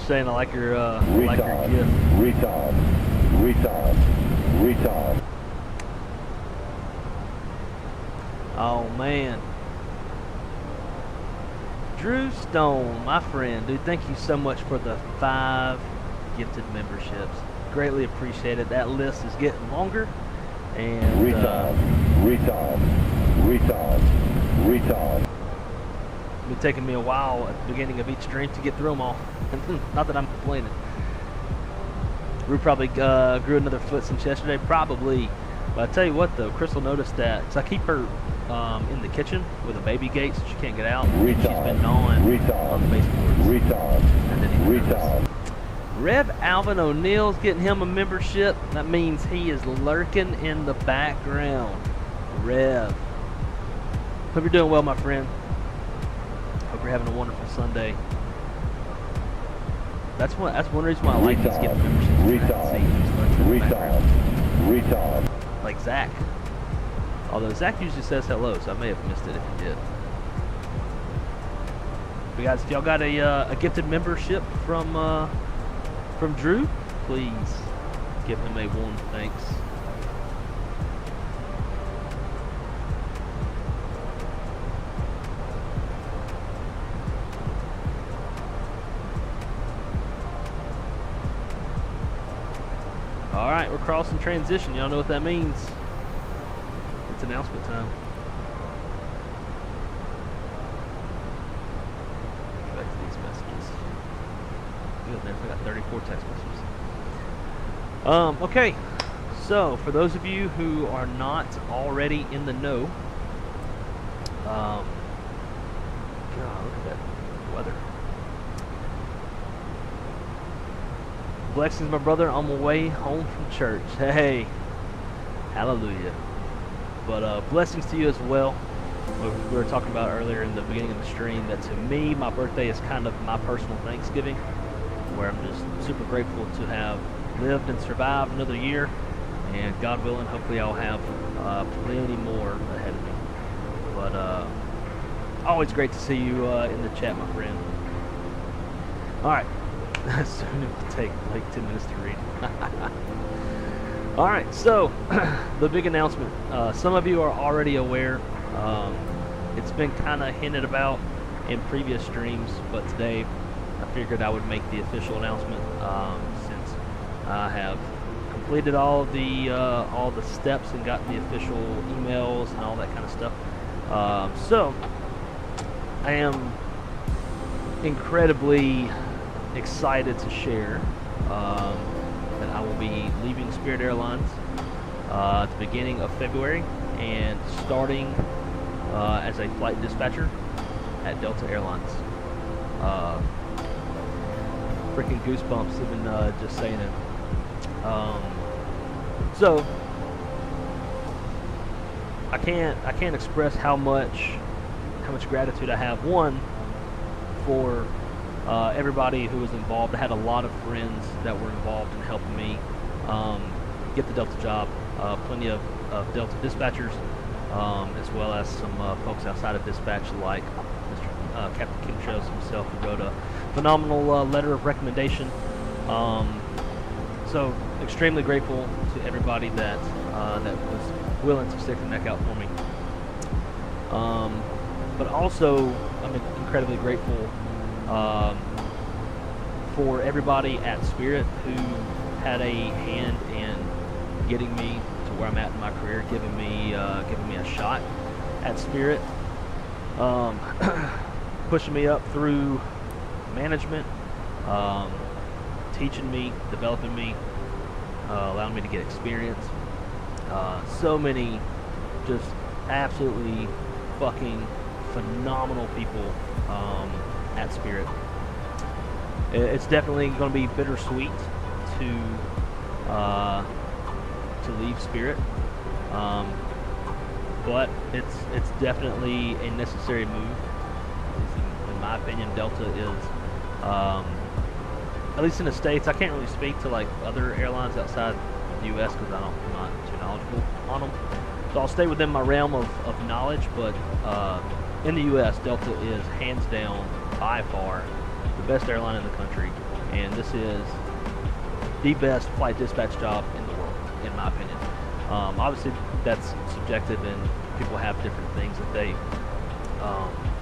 Shane, I like your gift. Retard. Oh man. Drew Stone, my friend, dude, thank you so much for the 5 gifted memberships. Greatly appreciate it. That list is getting longer, and it's been taking me a while at the beginning of each stream to get through them all. Not that I'm complaining. Rue probably grew another foot since yesterday, probably. But I tell you what, though, Crystal noticed that, because I keep her in the kitchen with a baby gate so she can't get out. She's been gnawing on the baseboards. And then Rev Alvin O'Neill's getting him a membership. That means he is lurking in the background. Rev. Hope you're doing well, my friend. Hope you're having a wonderful Sunday. That's one reason why I like these gift memberships. Like Zach. Although Zach usually says hello, so I may have missed it if he did. But guys, if y'all got a gifted membership from Drew, please give him a warm thanks. All right, we're crossing transition. Y'all know what that means. It's announcement time. Back to these messages. Good, man. I got 34 text messages. Okay, so for those of you who are not already in the know, God, look at that weather. Blessings, my brother, on my way home from church. Hey, hallelujah. But blessings to you as well. We were talking about earlier in the beginning of the stream that to me, my birthday is kind of my personal Thanksgiving, where I'm just super grateful to have lived and survived another year, and God willing, hopefully I'll have plenty more ahead of me. But always great to see you in the chat, my friend. All right. Soon it will take like 10 minutes to read. Alright, so the big announcement. Some of you are already aware. It's been kind of hinted about in previous streams, but today I figured I would make the official announcement since I have completed all the steps and got the official emails and all that kind of stuff. So I am incredibly excited to share that I will be leaving Spirit Airlines at the beginning of February and starting as a flight dispatcher at Delta Airlines. Freaking goosebumps even just saying it. So I can't express how much gratitude I have, one, for everybody who was involved. I had a lot of friends that were involved in helping me get the Delta job. Plenty of Delta dispatchers, as well as some folks outside of dispatch like Mr. Captain Kim Shows himself, who wrote a phenomenal letter of recommendation. So extremely grateful to everybody that was willing to stick their neck out for me. But also, I'm incredibly grateful for everybody at Spirit who had a hand in getting me to where I'm at in my career, giving me a shot at Spirit, pushing me up through management, teaching me, developing me, allowing me to get experience. So many just absolutely fucking phenomenal people at Spirit. It's definitely going to be bittersweet to leave Spirit, but it's definitely a necessary move. In my opinion, Delta is, at least in the States. I can't really speak to like other airlines outside the U.S. because I'm not too knowledgeable on them. So I'll stay within my realm of knowledge, but in the U.S., Delta is hands down, by far, the best airline in the country, and this is the best flight dispatch job in the world, in my opinion. Obviously, that's subjective, and people have different things that they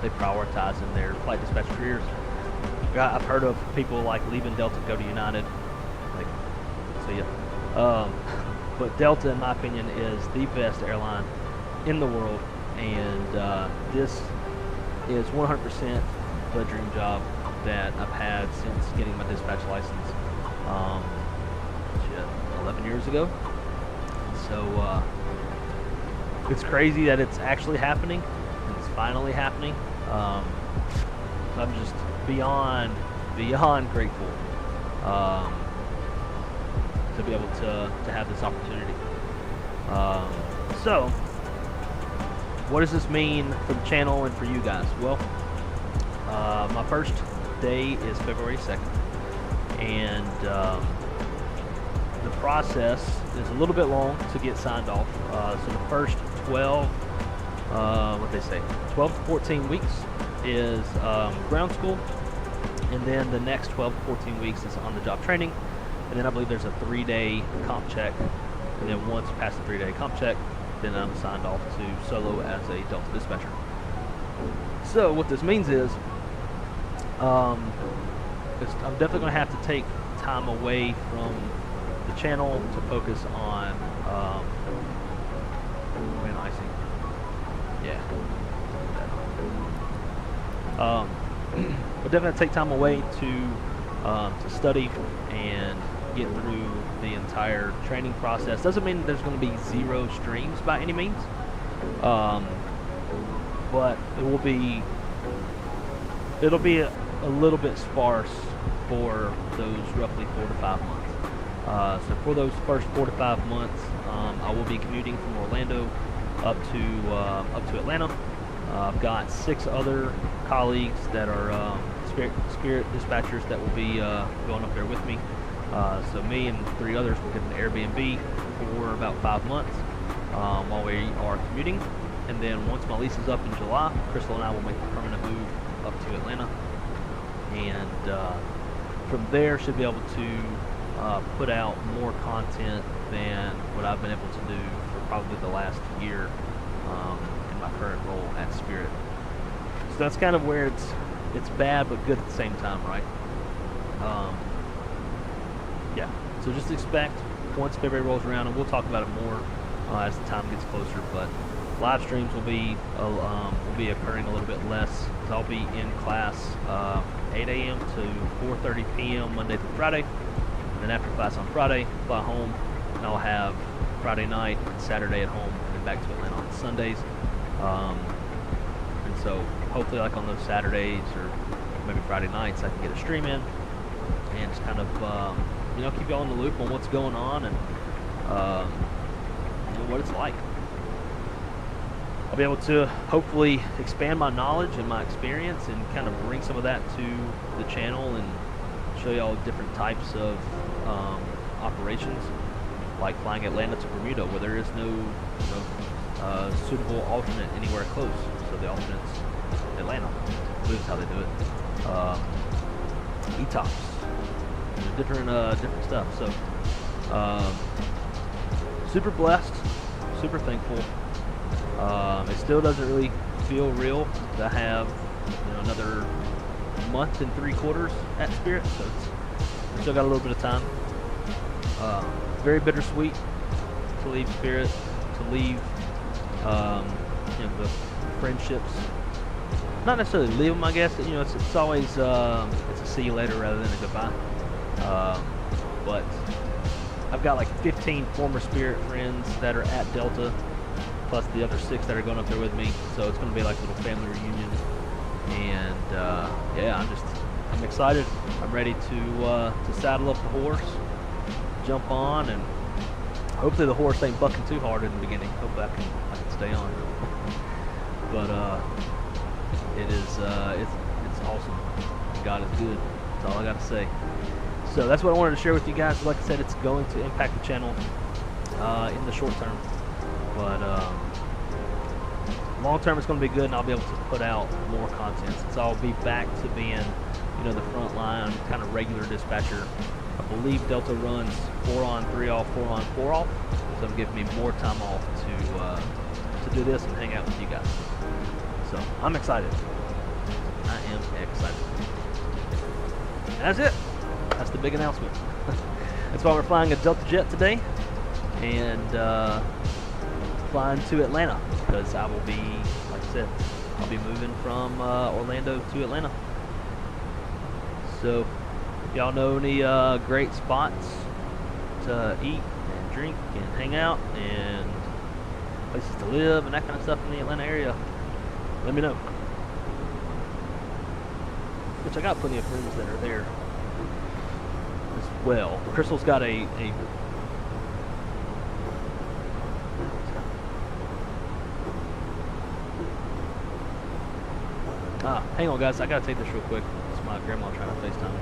they prioritize in their flight dispatch careers. I've heard of people like leaving Delta to go to United. Like, so yeah. But Delta, in my opinion, is the best airline in the world, and this is 100% the dream job that I've had since getting my dispatch license 11 years ago. So it's crazy that it's actually happening, and it's finally happening. So I'm just beyond grateful to be able to have this opportunity. So what does this mean for the channel and for you guys? Well, my first day is February 2nd, and the process is a little bit long to get signed off. So the first 12 to 14 weeks is ground school, and then the next 12 to 14 weeks is on-the-job training, and then I believe there's a 3-day comp check, and then once you pass the 3-day comp check, then I'm signed off to solo as a Delta dispatcher. So what this means is I'm definitely going to have to take time away from the channel to focus on wind icing. Yeah. But definitely take time away to study and get through the entire training process. Doesn't mean there's going to be 0 streams by any means, but it'll be a little bit sparse for those roughly 4 to 5 months. So for those first 4 to 5 months, I will be commuting from Orlando up to Atlanta. I've got 6 other colleagues that are Spirit dispatchers that will be going up there with me. So me and 3 others will get an Airbnb for about 5 months while we are commuting. And then once my lease is up in July, Crystal and I will make a permanent move up to Atlanta. And from there, should be able to put out more content than what I've been able to do for probably the last year in my current role at Spirit. So that's kind of where it's bad but good at the same time, right? Yeah, so just expect once February rolls around, and we'll talk about it more as the time gets closer, but live streams will be occurring a little bit less, because I'll be in class 8 a.m. to 4:30 p.m. Monday through Friday, and then after class on Friday, fly home, and I'll have Friday night and Saturday at home, and then back to Atlanta on Sundays. And so hopefully, like on those Saturdays or maybe Friday nights, I can get a stream in and just kind of keep y'all in the loop on what's going on and what it's like. I'll be able to hopefully expand my knowledge and my experience and kind of bring some of that to the channel and show y'all different types of operations, like flying Atlanta to Bermuda, where there is no suitable alternate anywhere close. So the alternate's Atlanta. That's how they do it. ETOPS, different stuff. So super blessed, super thankful. It still doesn't really feel real to have another month and 3/4 at Spirit, so we still got a little bit of time. Very bittersweet to leave Spirit, to leave the friendships. Not necessarily leave them, I guess. It's always it's a see you later rather than a goodbye. But I've got like 15 former Spirit friends that are at Delta, plus the other 6 that are going up there with me. So it's going to be like a little family reunion. And yeah, I'm excited. I'm ready to saddle up the horse, jump on, and hopefully the horse ain't bucking too hard in the beginning. Hopefully I can stay on. But it's awesome. God is good. That's all I got to say. So that's what I wanted to share with you guys. Like I said, it's going to impact the channel in the short term, but long term it's going to be good, and I'll be able to put out more content since I'll be back to being the front line kind of regular dispatcher. I believe Delta runs 4 on 3 off, 4 on 4 off, so it'll give me more time off to do this and hang out with you guys. So I'm excited. I am excited. And that's it. That's the big announcement. That's why we're flying a Delta Jet today, and flying to Atlanta, because I will be, like I said, I'll be moving from Orlando to Atlanta. So, if y'all know any great spots to eat and drink and hang out and places to live and that kind of stuff in the Atlanta area, let me know. Which I got plenty of friends that are there as well. Crystal's got a hang on guys, I gotta take this real quick. It's my grandma trying to FaceTime me.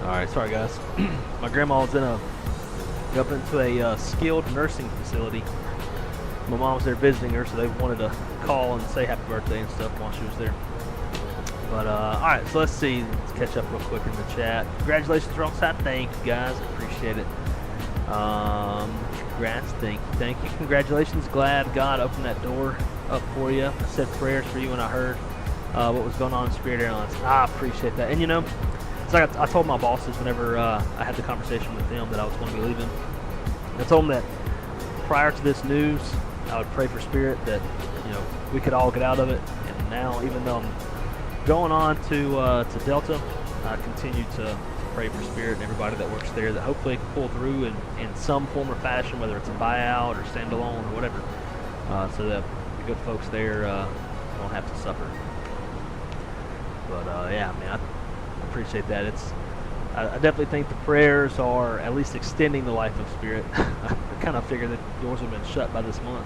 Alright, sorry guys. My grandma was up into a skilled nursing facility. My mom was there visiting her, so they wanted to call and say happy birthday and stuff while she was there. But alright, so let's see. Let's catch up real quick in the chat. Congratulations, wrong side. Thank you guys. Appreciate it. Congrats. Thank you. Congratulations. Glad God opened that door up for you. I said prayers for you when I heard what was going on in Spirit Airlines. I appreciate that. And you know, it's like I told my bosses whenever I had the conversation with them that I was going to be leaving. I told them that prior to this news, I would pray for Spirit that, you know, we could all get out of it. And now, even though I'm going on to Delta, I continue to pray for Spirit and everybody that works there that hopefully can pull through in some form or fashion, whether it's a buyout or standalone or whatever, so that the good folks there don't have to suffer. But yeah, I mean, I appreciate that. I definitely think the prayers are at least extending the life of Spirit. I kind of figured that doors have been shut by this month.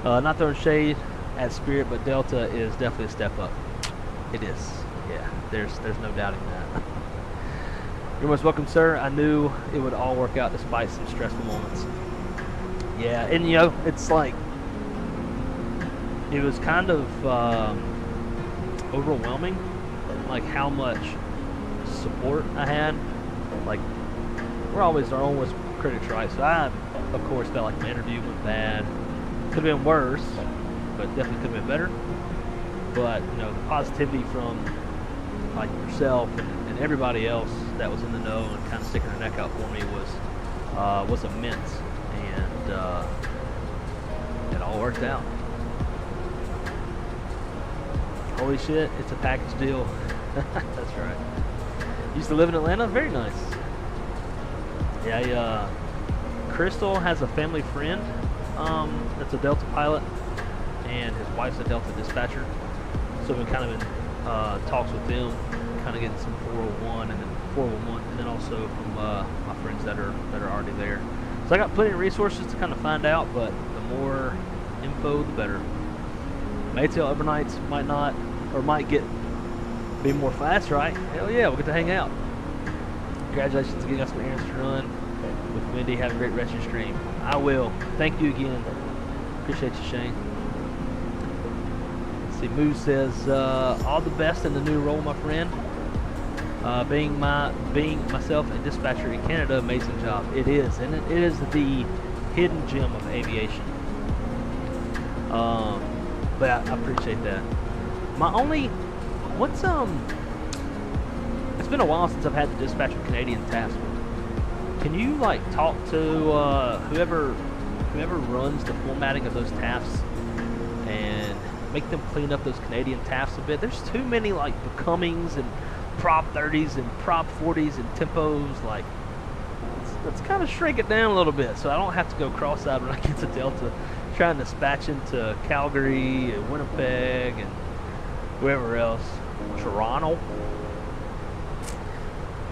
Not throwing shade at Spirit, but Delta is definitely a step up. It is. Yeah, there's no doubting that. You're most welcome, sir. I knew it would all work out despite some stressful moments. Yeah, and you know, it's like, it was kind of overwhelming, like how much support I had. Like, we're always our own worst critics, right? So I, of course, felt like my interview went bad. Could have been worse, but definitely could have been better. But, you know, the positivity from like yourself and everybody else that was in the know and kind of sticking their neck out for me was immense, and it all worked out. Holy shit, it's a package deal. That's right. Used to live in Atlanta. Very nice. Yeah, Crystal has a family friend that's a Delta pilot, and his wife's a Delta dispatcher. So we've been kind of in talks with them, kind of getting some 401 and then 411, and then also from my friends that are already there. So I got plenty of resources to kind of find out, but the more info, the better. Maytail overnights might not, or might be more fast, right? Hell yeah, we'll get to hang out. Congratulations on getting us some errands to run with Wendy. Have a great rest of your stream. I will. Thank you again. Appreciate you, Shane. Let's see, Moose says, all the best in the new role, my friend. Being myself a dispatcher in Canada, amazing job. It is, and it is the hidden gem of aviation. But I appreciate that. My only, it's been a while since I've had to dispatch a Canadian task force. Can you like talk to whoever runs the formatting of those tasks and make them clean up those Canadian tasks a bit? There's too many like becomings and prop 30s and prop 40s and tempos. Like, let's kind of shrink it down a little bit so I don't have to go cross-eyed when I get to Delta trying to dispatch into Calgary and Winnipeg and whoever else. Toronto.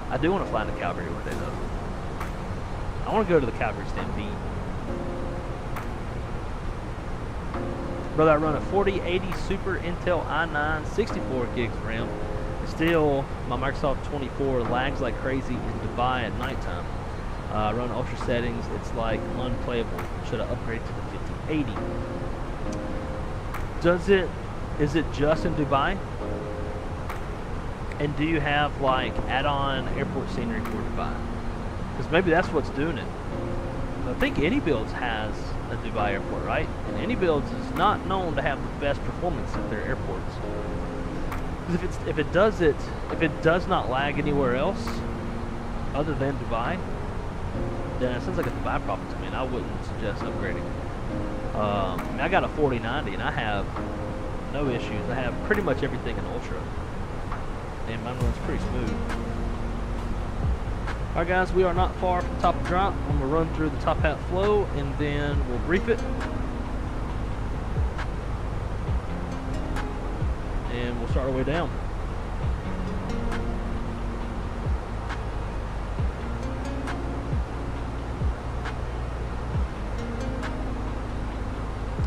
I do want to fly into Calgary one day though. I want to go to the Calgary Stampede. Brother, I run a 4080 Super Intel i9 64 gigs RAM. Still, my Microsoft 24 lags like crazy in Dubai at nighttime. I run ultra settings, it's like unplayable. Should I upgrade to the 5080? Is it just in Dubai? And do you have like add-on airport scenery for Dubai? Because maybe that's what's doing it. I think AnyBuilds has a Dubai airport, right? And AnyBuilds is not known to have the best performance at their airports. Because if it does not lag anywhere else other than Dubai, then it sounds like a Dubai problem to me, and I wouldn't suggest upgrading. I mean, I got a 4090 and I have no issues. I have pretty much everything in Ultra, and mine runs pretty smooth. Alright guys, we are not far from top of drop. I'm going to run through the top hat flow and then we'll brief it. And we'll start our way down.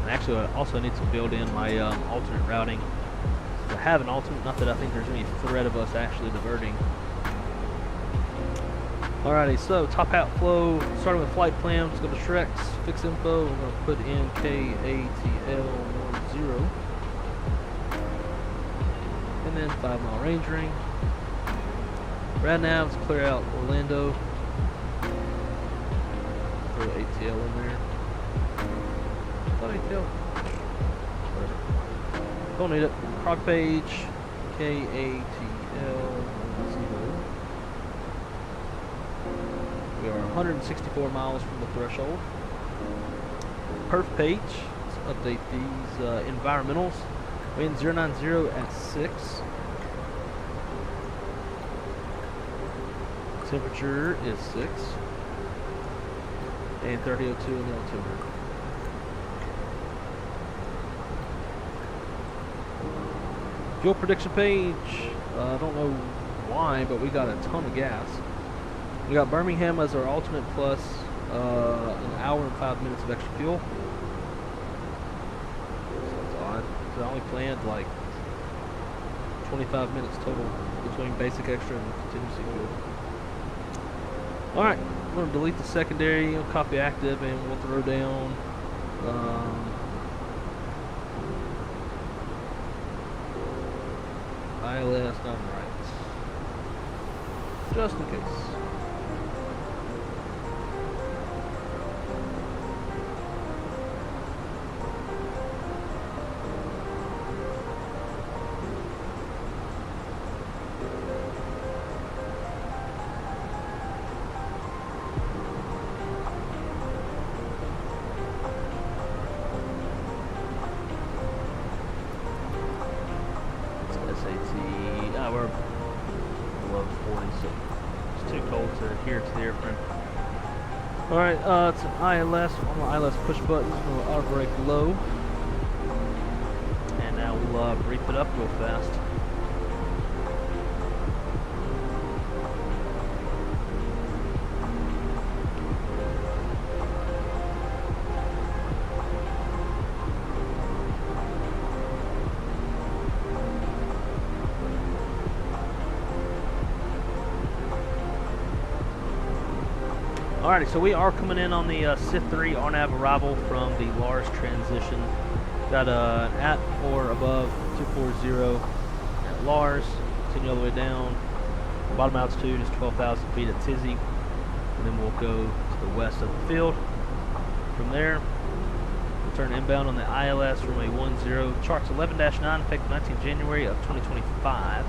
And actually, I also need to build in my alternate routing. I have an alternate, not that I think there's any threat of us actually diverting. Alrighty, so top hat flow, starting with flight plan, let's go to Shreks, fix info, we're going to put in KATL10, and then 5 mile range ring. Rad nav, let's clear out Orlando, throw ATL in there. I thought ATL, whatever. Don't need it. Prog page, KATL10. We are 164 miles from the threshold. Perf page, let's update these environmentals. Wind 090 at 6. Temperature is 6. And 3002 in the altimeter. Fuel prediction page, I don't know why, but we got a ton of gas. We got Birmingham as our alternate plus an hour and 5 minutes of extra fuel. So that's odd. So I only planned like 25 minutes total between basic extra and contingency fuel. Alright, I'm going to delete the secondary, copy active, and we'll throw down ILS non-right. Just in case. We're below 40, so it's too cold to adhere to the airframe. Alright, it's an ILS. On the ILS push button, we'll auto brake low. And now we'll reef it up real fast. Alrighty, so we are coming in on the SIF 3 RNAV arrival from the Lars transition. Got an at or above 240 at Lars, continue all the way down. Bottom altitude is 12,000 feet at Tizzy, and then we'll go to the west of the field. From there, we'll turn inbound on the ILS runway 10, charts 11-9, effective 19 January of 2025.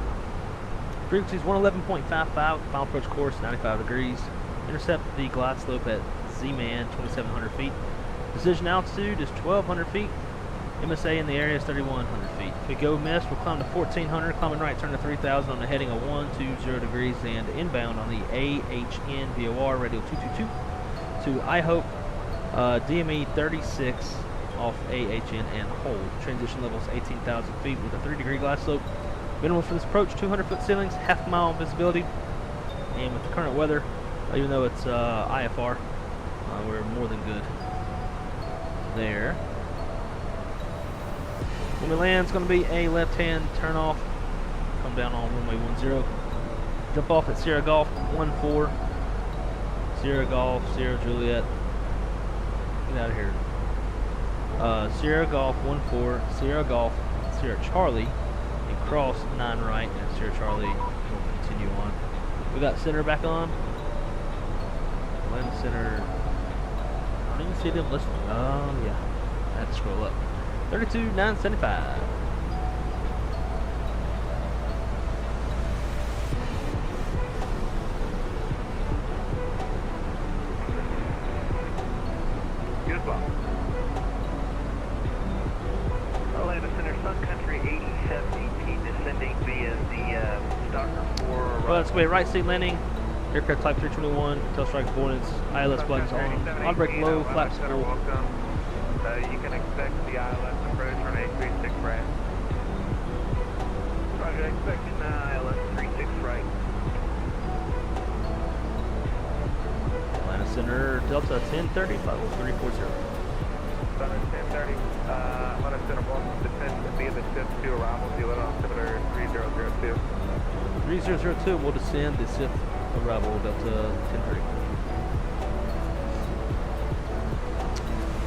Frequency is 111.55, final approach course 95 degrees. Intercept the glide slope at Z-Man, 2,700 feet. Precision altitude is 1,200 feet. MSA in the area is 3,100 feet. If we go missed, we'll climb to 1,400, climbing right, turn to 3,000 on the heading of 120 degrees, and inbound on the AHN VOR radio 222 to I Hope DME 36 off AHN and hold. Transition level is 18,000 feet with a 3-degree glide slope. Minimums for this approach, 200-foot ceilings, half-mile visibility, and with the current weather, even though it's IFR, we're more than good there. When we land, it's going to be a left-hand turn-off. Come down on runway 10. Jump off at Sierra Golf 14. Sierra Golf, Sierra Juliet. Get out of here. Sierra Golf 14, Sierra Golf, Sierra Charlie, and cross 9 right, and Sierra Charlie will continue on. We got center back on. Land center. I don't even see them listed. Oh yeah, I had to scroll up. 32,975. Good spot. Orlando Center, Sun Country 8070, descending via the Stalker 4. Well, let's go ahead, right seat landing. Aircraft type 321, tail strike avoidance, ILS buttons on brake low, flaps full. Welcome. You can expect the ILS approach on 836 right. Roger, expecting ILS 36 right. Atlanta Center, Delta 1030, 50340. Center 1030, Atlanta Center, welcome to descend via the SIF 2 arrival, dealing on altimeter 3002. 3002, we'll descend the SIF arrival Delta 1030.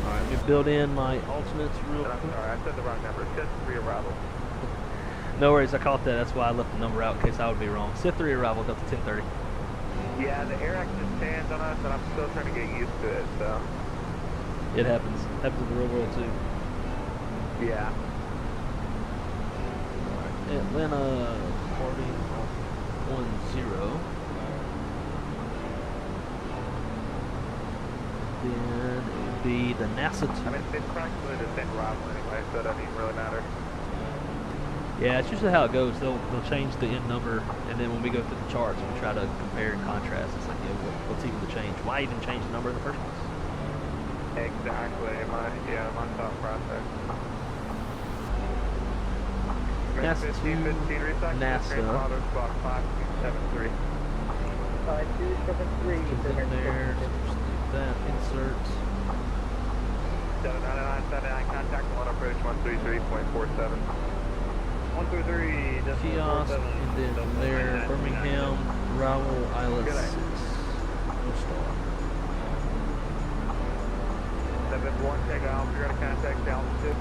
Alright, let me build in my alternates real I'm quick. sorry, I said the wrong number. It says 3 arrival. No worries, I caught that. That's why I left the number out in case I would be wrong. Set 3 arrival Delta 1030. Yeah, the air act just stands on us, and I'm still trying to get used to it, so. It happens. Happens in the real world too. Yeah. Alright, Atlanta party 10. Then it would be the NASA 2. I mean, it's practically the same arrival anyway, so it doesn't even really matter. Yeah, it's usually how it goes. They'll change the end number, and then when we go through the charts, we try to compare and contrast. It's like, yeah, what's even the change? Why even change the number in the first place? Exactly, my thought process. NASA 2, NASA. Grandfather, squawk 5273. 5273. It's in there. So just do that. Insert. 799, contact 1 approach 133.47. 133, Kiosk, and then from there, Birmingham, arrival, Islet 6. No star. 71, take off. You're going to contact altitude.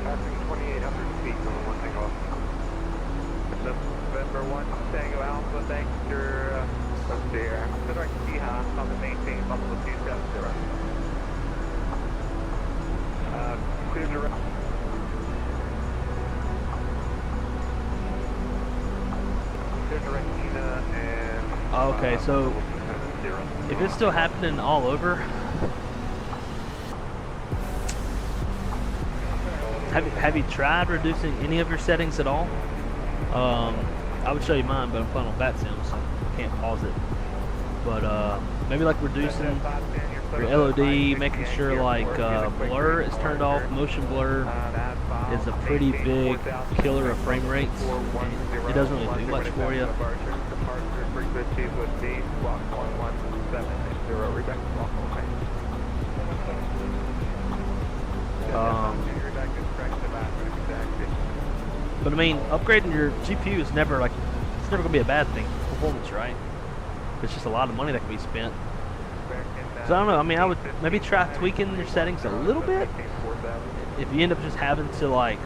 Passing 2,800 feet on 1 takeoff. November 1, Tango Alpha, thanks for, let's see here. Direct T-Hop on the maintain Buffalo 270. Clear direct. Clear direct Tina and... Okay, so if it's still happening all over, have you tried reducing any of your settings at all? I would show you mine, but I'm playing on VATSIM, so I can't pause it. But maybe like reducing your LOD, making sure like blur is turned off. Motion blur is a pretty big killer of frame rates. It doesn't really do much for you. But I mean, upgrading your GPU is never like, it's never gonna be a bad thing. Performance, right? It's just a lot of money that can be spent. So I don't know. I mean, I would maybe try tweaking your settings a little bit. If you end up just having to like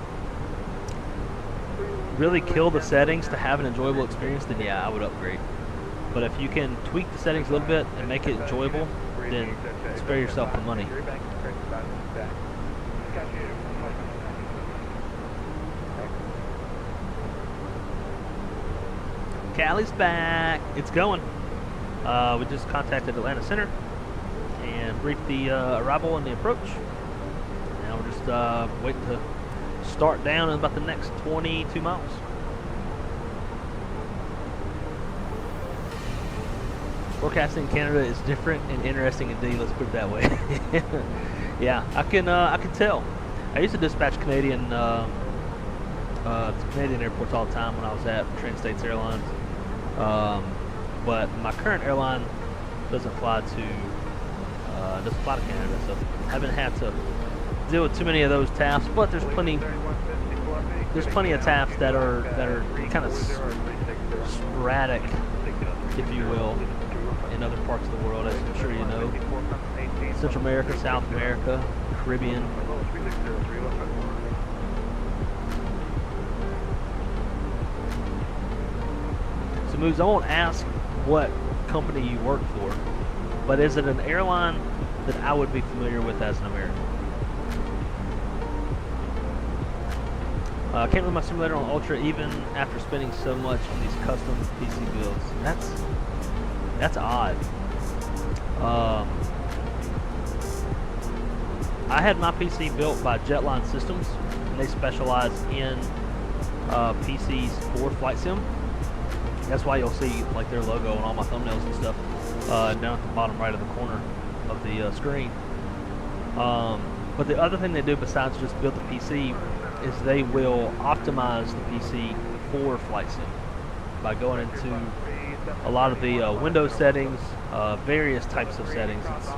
really kill the settings to have an enjoyable experience, then yeah, I would upgrade. But if you can tweak the settings a little bit and make it enjoyable, then spare yourself the money. Callie's back. It's going. We just contacted Atlanta Center and briefed the arrival and the approach. Now we're just waiting to start down in about the next 22 miles. Forecasting in Canada is different and interesting indeed. Let's put it that way. Yeah, I can tell. I used to dispatch Canadian airports all the time when I was at Trans-States Airlines. But my current airline doesn't fly to Canada, so I haven't had to deal with too many of those tasks. But there's plenty of tasks that are kind of sporadic, if you will, in other parts of the world, as I'm sure you know. Central America, South America, Caribbean. So Moves, I won't ask what company you work for, but is it an airline that I would be familiar with as an American? I can't run my simulator on Ultra even after spending so much on these custom PC builds. That's odd. I had my PC built by Jetline Systems, and they specialize in PCs for flight sim. That's why you'll see like their logo on all my thumbnails and stuff down at the bottom right of the corner of the screen. But the other thing they do besides just build the PC is they will optimize the PC for flight sim by going into a lot of the Windows settings, various types of settings. It's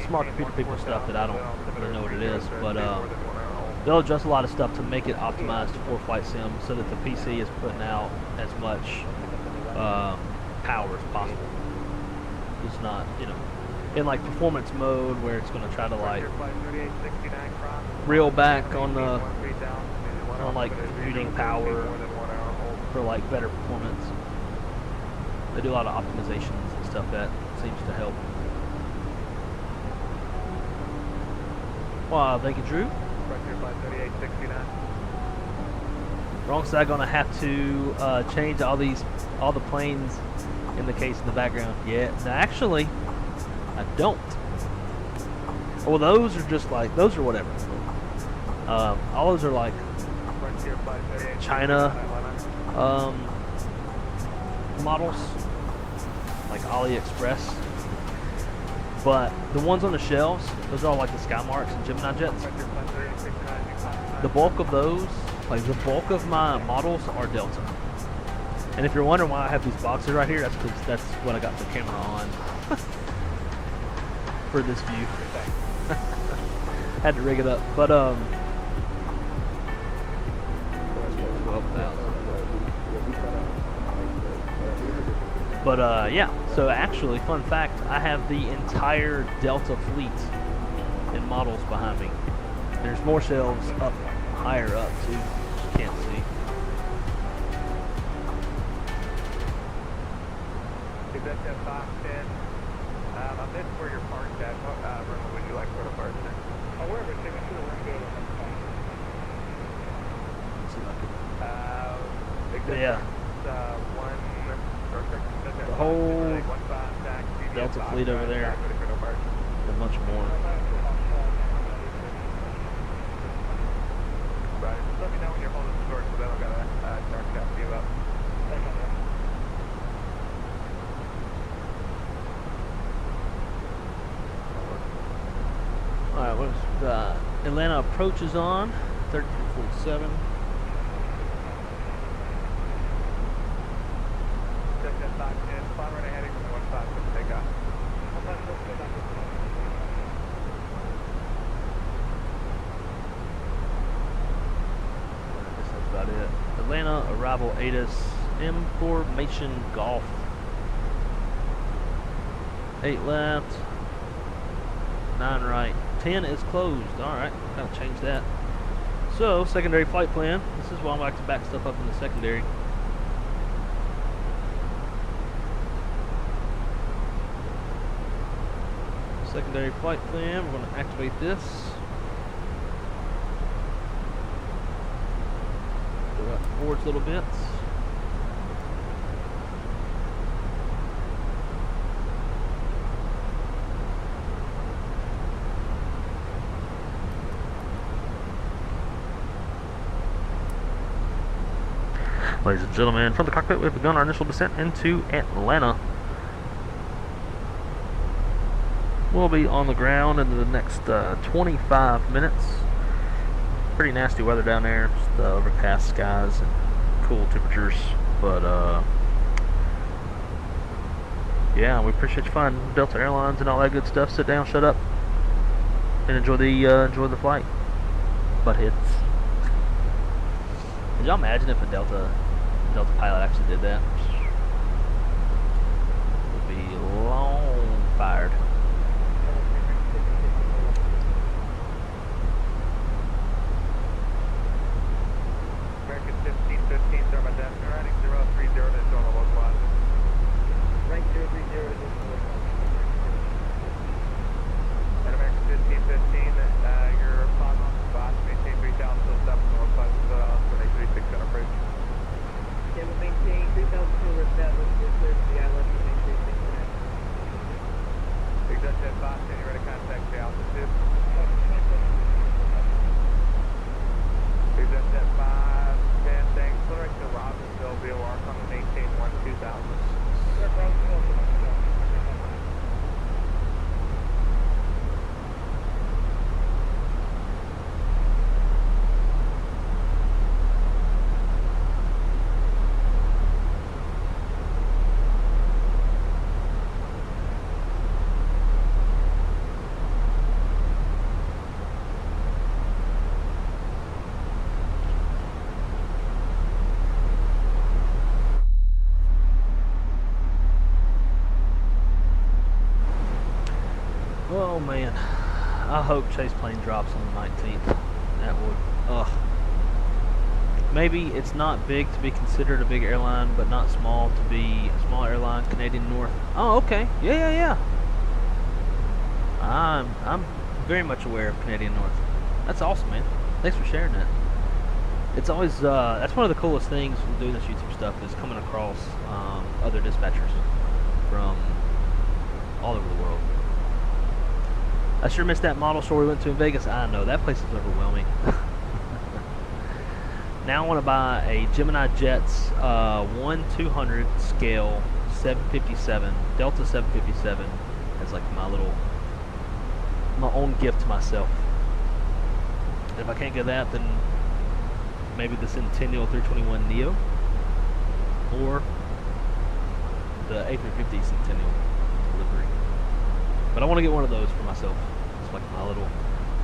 smart computer people stuff that I don't really know what it is, but they'll adjust a lot of stuff to make it optimized for flight sim so that the PC is putting out as much power as possible. It's not, you know, in like performance mode where it's going to try to like reel back on the like computing power for like better performance. They do a lot of optimizations and stuff that seems to help. Wow, thank you, Drew. Wrong side, gonna have to change all the planes in the case in the background. Yeah, no, actually, I don't. Well, those are just like, those are whatever. All those are like China models, like AliExpress. But the ones on the shelves, those are all like the Skymarks and Gemini jets. The bulk of those, like the bulk of my models are Delta. And if you're wondering why I have these boxes right here, that's because that's what I got the camera on for this view. Had to rig it up, but yeah, so actually, fun fact, I have the entire Delta fleet in models behind me. There's more shelves up, higher up too, you can't see. Is that that box in? I missed where you're parked at. What room would you like for the park in? Wherever, take me to the window. Yeah. The whole Delta fleet over there, and a bunch more. Right, just let me know when you're holding the door, so then I've got to start casting you up. Alright, what's Atlanta approaches on 1347. Atlanta, arrival ATIS, information golf. 8 left, 9 right, 10 is closed. Alright, gotta change that. So, secondary flight plan. This is why I like to back stuff up in the secondary. Secondary flight plan, we're going to activate this. Go up forwards little bits. Ladies and gentlemen, from the cockpit we have begun our initial descent into Atlanta. We'll be on the ground in the next 25 minutes. Pretty nasty weather down there, just overcast skies and cool temperatures. But yeah, we appreciate you flying Delta Airlines and all that good stuff. Sit down, shut up, and enjoy the flight. Buttheads. Could y'all imagine if a Delta pilot actually did that? Would be long fired. American 1515, Thermodesk, riding 030 to join the local line. Rank 030 to join the local line. And American 1515, your fog on the spot, maintain 3000 till 7 north, 736 on approach. Yeah, we'll maintain 3000 till man, I hope Chase plane drops on the 19th. That would, maybe it's not big to be considered a big airline, but not small to be a small airline. Canadian North. Oh, okay. Yeah. I'm very much aware of Canadian North. That's awesome, man. Thanks for sharing that. It's always that's one of the coolest things from doing this YouTube stuff is coming across other dispatchers from all over the world. I sure missed that model store we went to in Vegas. I know that place is overwhelming. Now I want to buy a Gemini Jets 1/200 scale 757 Delta 757 as like my own gift to myself. And if I can't get that, then maybe the Centennial 321 Neo or the A350 Centennial delivery. But I want to get one of those for myself. It's like my little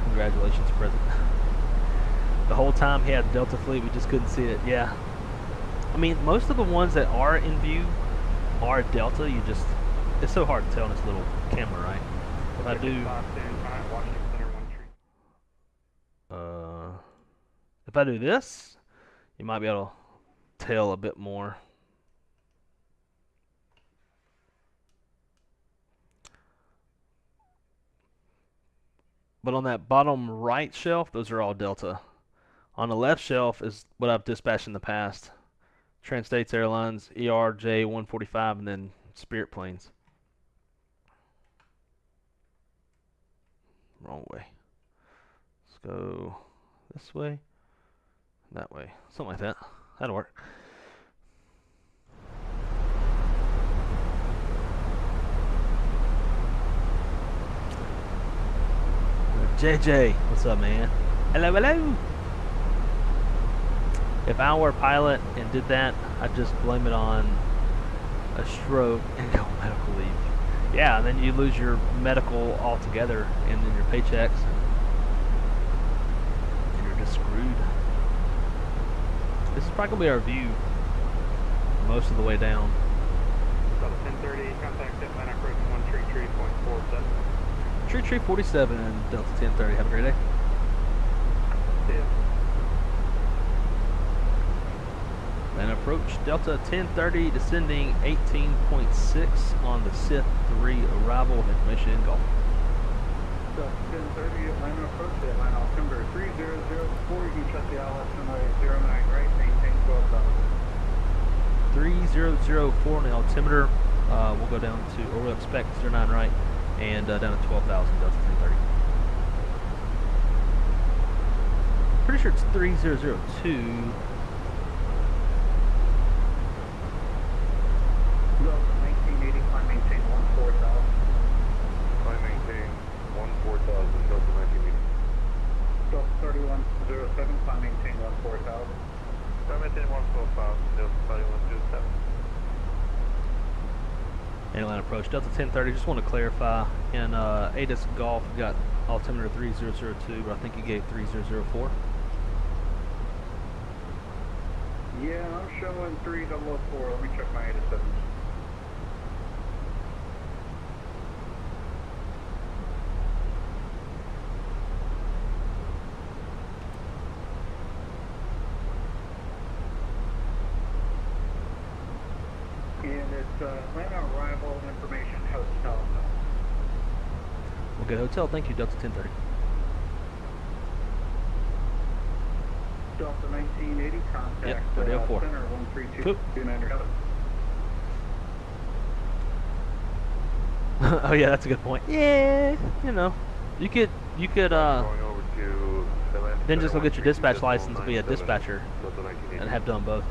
congratulations present. The whole time he had the Delta fleet, we just couldn't see it. Yeah. I mean, most of the ones that are in view are Delta. It's so hard to tell in this little camera, right? If I do... if I do this, you might be able to tell a bit more. But on that bottom right shelf, those are all Delta. On the left shelf is what I've dispatched in the past. Trans-States Airlines, ERJ 145, and then Spirit planes. Wrong way. Let's go this way, that way. Something like that. That'll work. JJ, what's up, man? Hello. If I were a pilot and did that, I'd just blame it on a stroke and go medical leave. Yeah, and then you lose your medical altogether and then your paychecks. And you're just screwed. This is probably going to be our view most of the way down. Delta 1030, contact Jetline approach 133.47. Tree 47 and Delta 1030. Have a great day. See ya. And approach Delta 1030 descending 18.6 on the Sith 3 arrival. Information in Gulf. Delta 1030 Atlanta approach Atlanta altimeter 3004. You can shut the ILS runway 09 right, maintain 12,000. 3004 on the altimeter. We'll go down to, or we'll expect 09 right, and down to 12,000 Delta 1030. Pretty sure it's 3002. Delta 1980, climb maintain 14,000. Climb maintain 14,000, Delta 1980. Delta 3107, climb maintain 14,000. Climb maintain 14,000, Delta 3107. Atlanta approach Delta 1030. Just want to clarify, in ADIS Golf we got altimeter 3002, but I think you gave 3004. Yeah, I'm showing 3004. Let me check my ADIS settings. And it's Atlanta arrival information hotel. We'll get hotel. Thank you, Delta 1030. Delta 1980, contact Yep, 3004. center 132. Cool. 29 Oh yeah, that's a good point. Yeah, you know, you could going over to then just go get your dispatch license and be a dispatcher and have done both.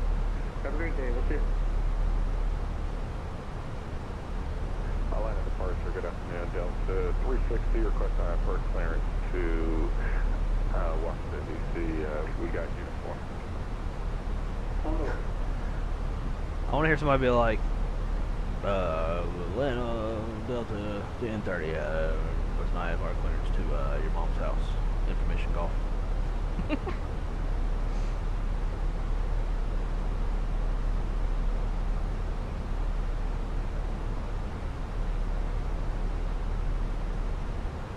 Have a great day. We'll see you. Atlanta departure, good afternoon. Delta 360, request IFR clearance to Washington, D.C. We got uniform. I want to hear somebody be like, Atlanta Delta 1030, request an IFR clearance to your mom's house. Information Golf.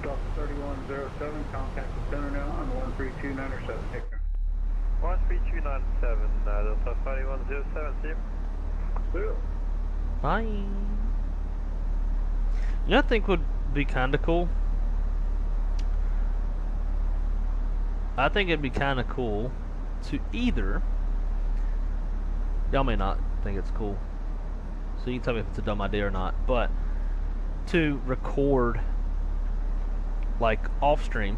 Delta 3107, contact the center now on 13297, take care. 13297, Delta 5107, see you. Clear. Bye. You know, I think would be kind of cool. I think it'd be kind of cool to either. Y'all may not think it's cool, so you can tell me if it's a dumb idea or not. But to record, like off stream,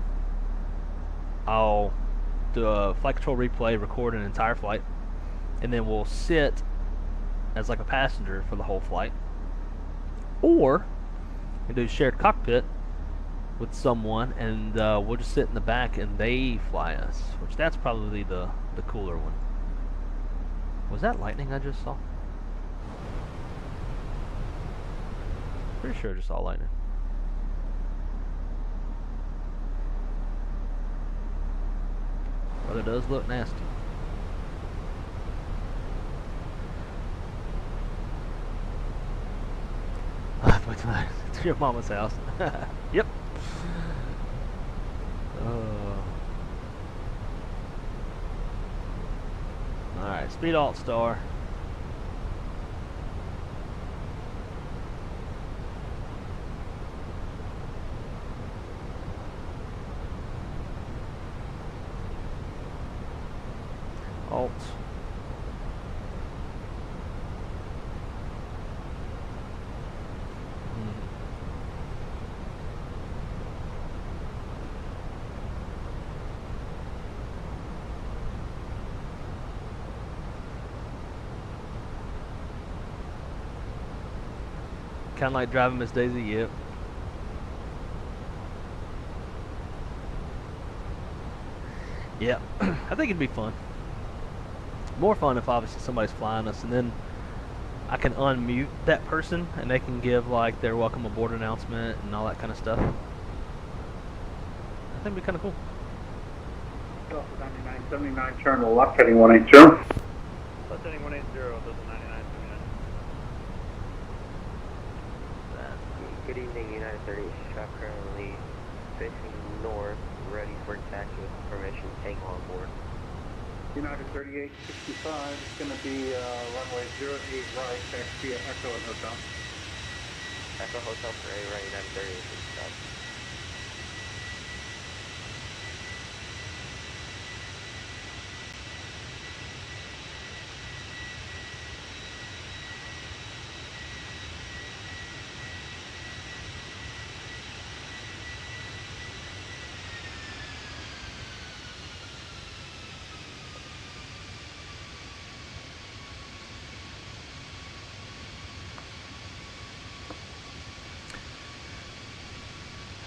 I'll do a flight control replay, record an entire flight, and then we'll sit as like a passenger for the whole flight. Or we do shared cockpit with someone, and we'll just sit in the back and they fly us, which that's probably the cooler one. Was that lightning I just saw? Pretty sure I just saw lightning. But it does look nasty. To your mama's house. Yep. Alright, speed alt star. Alt. Kind of like driving Miss Daisy, yep. Yeah, I think it'd be fun. More fun if obviously somebody's flying us, and then I can unmute that person and they can give like their welcome aboard announcement and all that kind of stuff. I think it'd be kind of cool. Delta 9979, turn to the left, heading 180. Left heading 180, Delta 9979. Good evening, United 38 shop currently facing north, ready for taxi with permission, hang on board. United 3865, it's going to be runway 08 right, taxi at Echo and Hotel. Echo Hotel for A right, United 3865.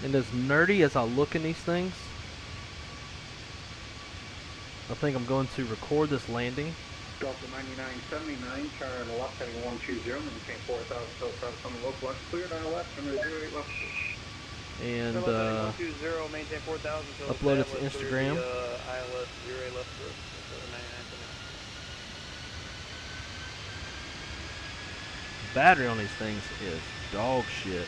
And as nerdy as I look in these things, I think I'm going to record this landing. Delta 9979, turn left, heading 120, maintain 4,000, still press on the local left, cleared on the left, and 08 left. And maintain 4,000, upload it to Instagram. ILS 08 left for 9979. Battery on these things is dog shit.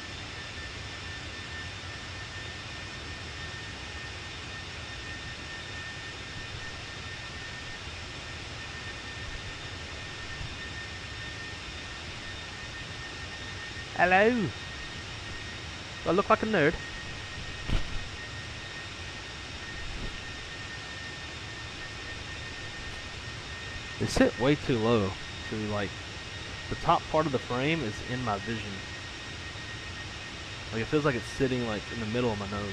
Hello. Do I look like a nerd? They sit way too low to like the top part of the frame is in my vision. Like it feels like it's sitting like in the middle of my nose.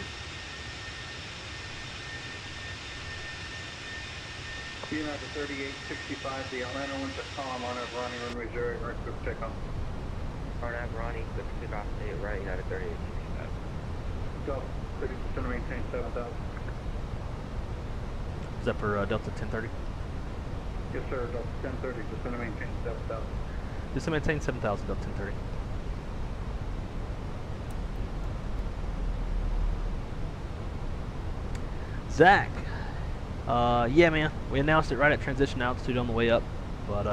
United 3865, the Atlanta winds are calm on a running runway 08 right, quick takeoff. Arnav Ronnie, good to off A right, United 3865. Delta 30% to maintain 7,000. Is that for Delta 1030? Yes sir, Delta 1030, just to maintain 7,000. Just to maintain 7,000, Delta 1030. Zach. Yeah, man. We announced it right at transition altitude on the way up. But,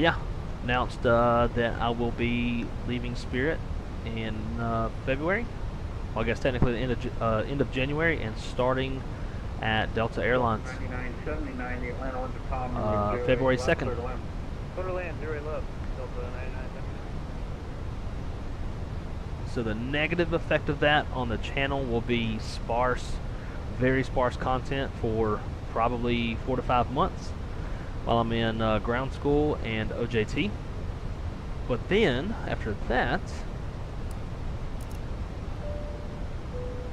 yeah. Announced that I will be leaving Spirit in February. well, I guess technically the end of January, and starting at Delta Airlines 9979, the Atlanta one's a Tom. February 2nd. Clear to land, 08 left, Delta 9979. So the negative effect of that on the channel will be sparse, very sparse content for probably 4 to 5 months while I'm in ground school and OJT. But then, after that,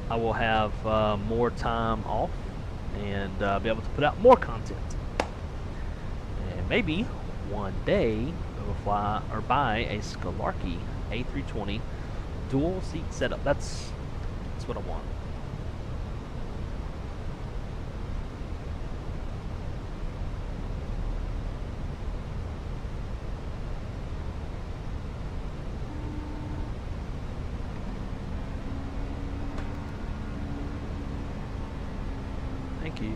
I will have more time off and be able to put out more content. And maybe one day I will fly or buy a Scalarky A320 dual seat setup. That's what I want. Thank you.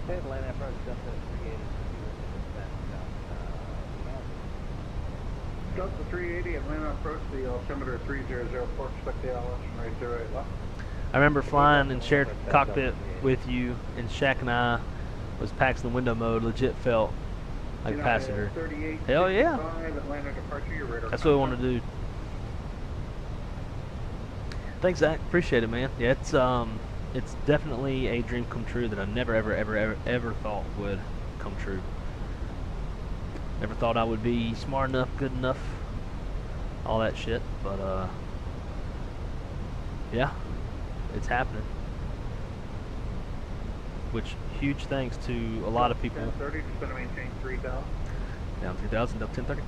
Atlanta approach Delta 380. Delta 380, Atlanta approach the altimeter 3004, expect the LS from right 08 left. I remember flying and shared cockpit with you, and Shaq and I was PAX in the window mode. Legit felt like a passenger. Hell yeah! Atlanta departure, your radar. That's what we want to do. Thanks, Zach. Appreciate it, man. Yeah, it's definitely a dream come true that I never ever thought would come true. Never thought I would be smart enough, good enough, all that shit, but yeah, it's happening. Which, huge thanks to a lot of people. 1030, just going to maintain 3000. Down 3000, up 1030.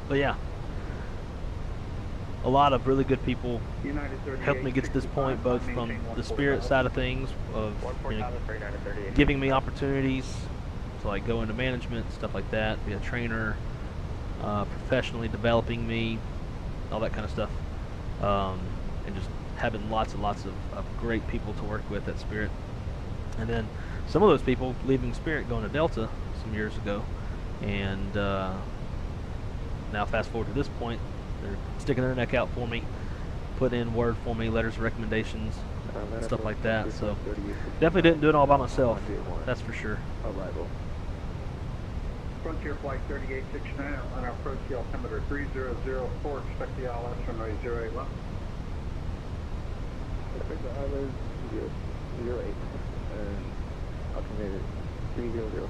But yeah, a lot of really good people helped me get to this point, both from the Spirit side of things, of giving me opportunities to like go into management, stuff like that, be a trainer, professionally developing me, all that kind of stuff, and just having lots and lots of great people to work with at Spirit. And then some of those people leaving Spirit, going to Delta some years ago, and now fast forward to this point, they're sticking their neck out for me, put in word for me, letters of recommendations, stuff like that. So definitely didn't do it all by myself, that's for sure. Arrival. Frontier Flight 3869, Atlanta approach the altimeter 3004, expect the LS from 08 left. Expect the LS 08, and altimeter 3004,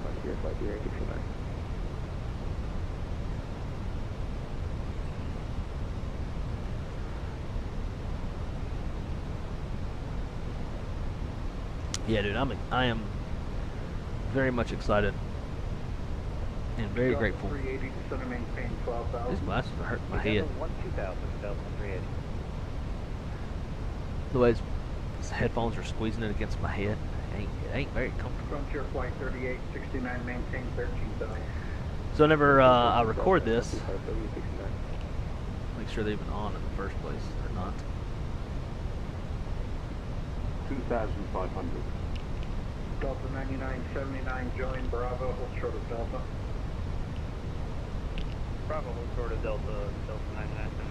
Frontier Flight 3869. Yeah, dude, I am very much excited and very grateful. 380 to center maintain 12,000. These glasses are hurting my head. 2000, Delta 380. The way these headphones are squeezing it against my head, it ain't very comfortable. Frontier Flight 3869, maintain 13,000. So whenever I record this, make sure they've been on in the first place. They're not. 2,500. Delta 9979, join Bravo, hold short of Delta. Bravo, hold short of Delta 9979.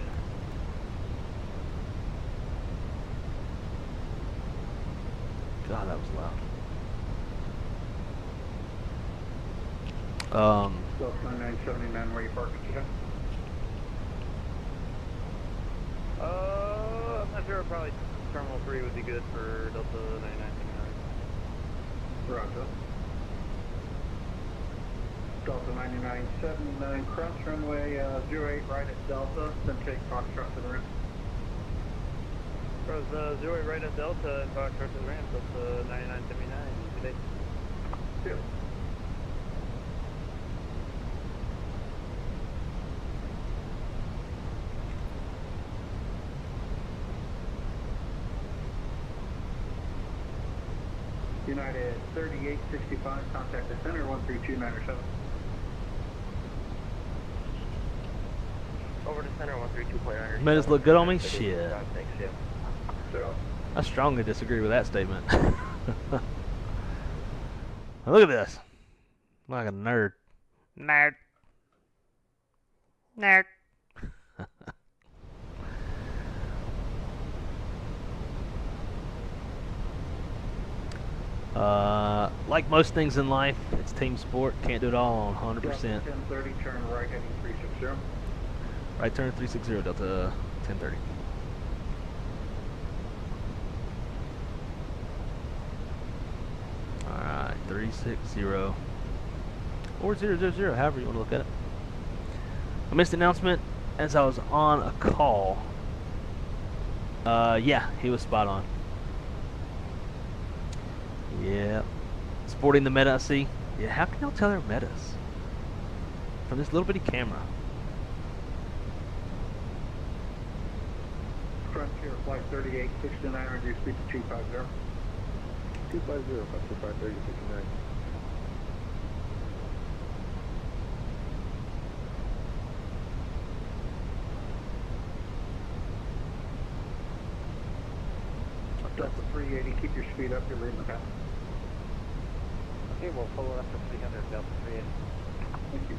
God, that was loud. Delta 9979, where you parking today? I'm not sure, probably Terminal 3 would be good for Delta 9979. Roger. Delta 9979, cross runway 08 right at Delta, then take Foxtrot to the ramp. Cross 08 right at Delta and Foxtrot to the ramp, Delta 9979, good day. Yep. United 3865, contact the center 13297. Over to center 132.9. Made us look good on me? Shit. Thanks, yeah. So, I strongly disagree with that statement. Look at this. I'm like a nerd. Nerd. Nerd. Like most things in life, it's team sport. Can't do it all on 100%. 1030, turn right heading 360. Right turn 360, Delta 1030. Alright, 360. Or 000, however you want to look at it. I missed the announcement as I was on a call. Yeah, he was spot on. Yeah. Sporting the meta, I see. Yeah, how can y'all tell their metas? From this little bitty camera. Frontier Flight 3869, reduce speed to 250. 250, Frontier Flight 3869. Delta 380, keep your speed up, you're leading the path. Okay, we'll follow up to 300 Delta 380. Thank you.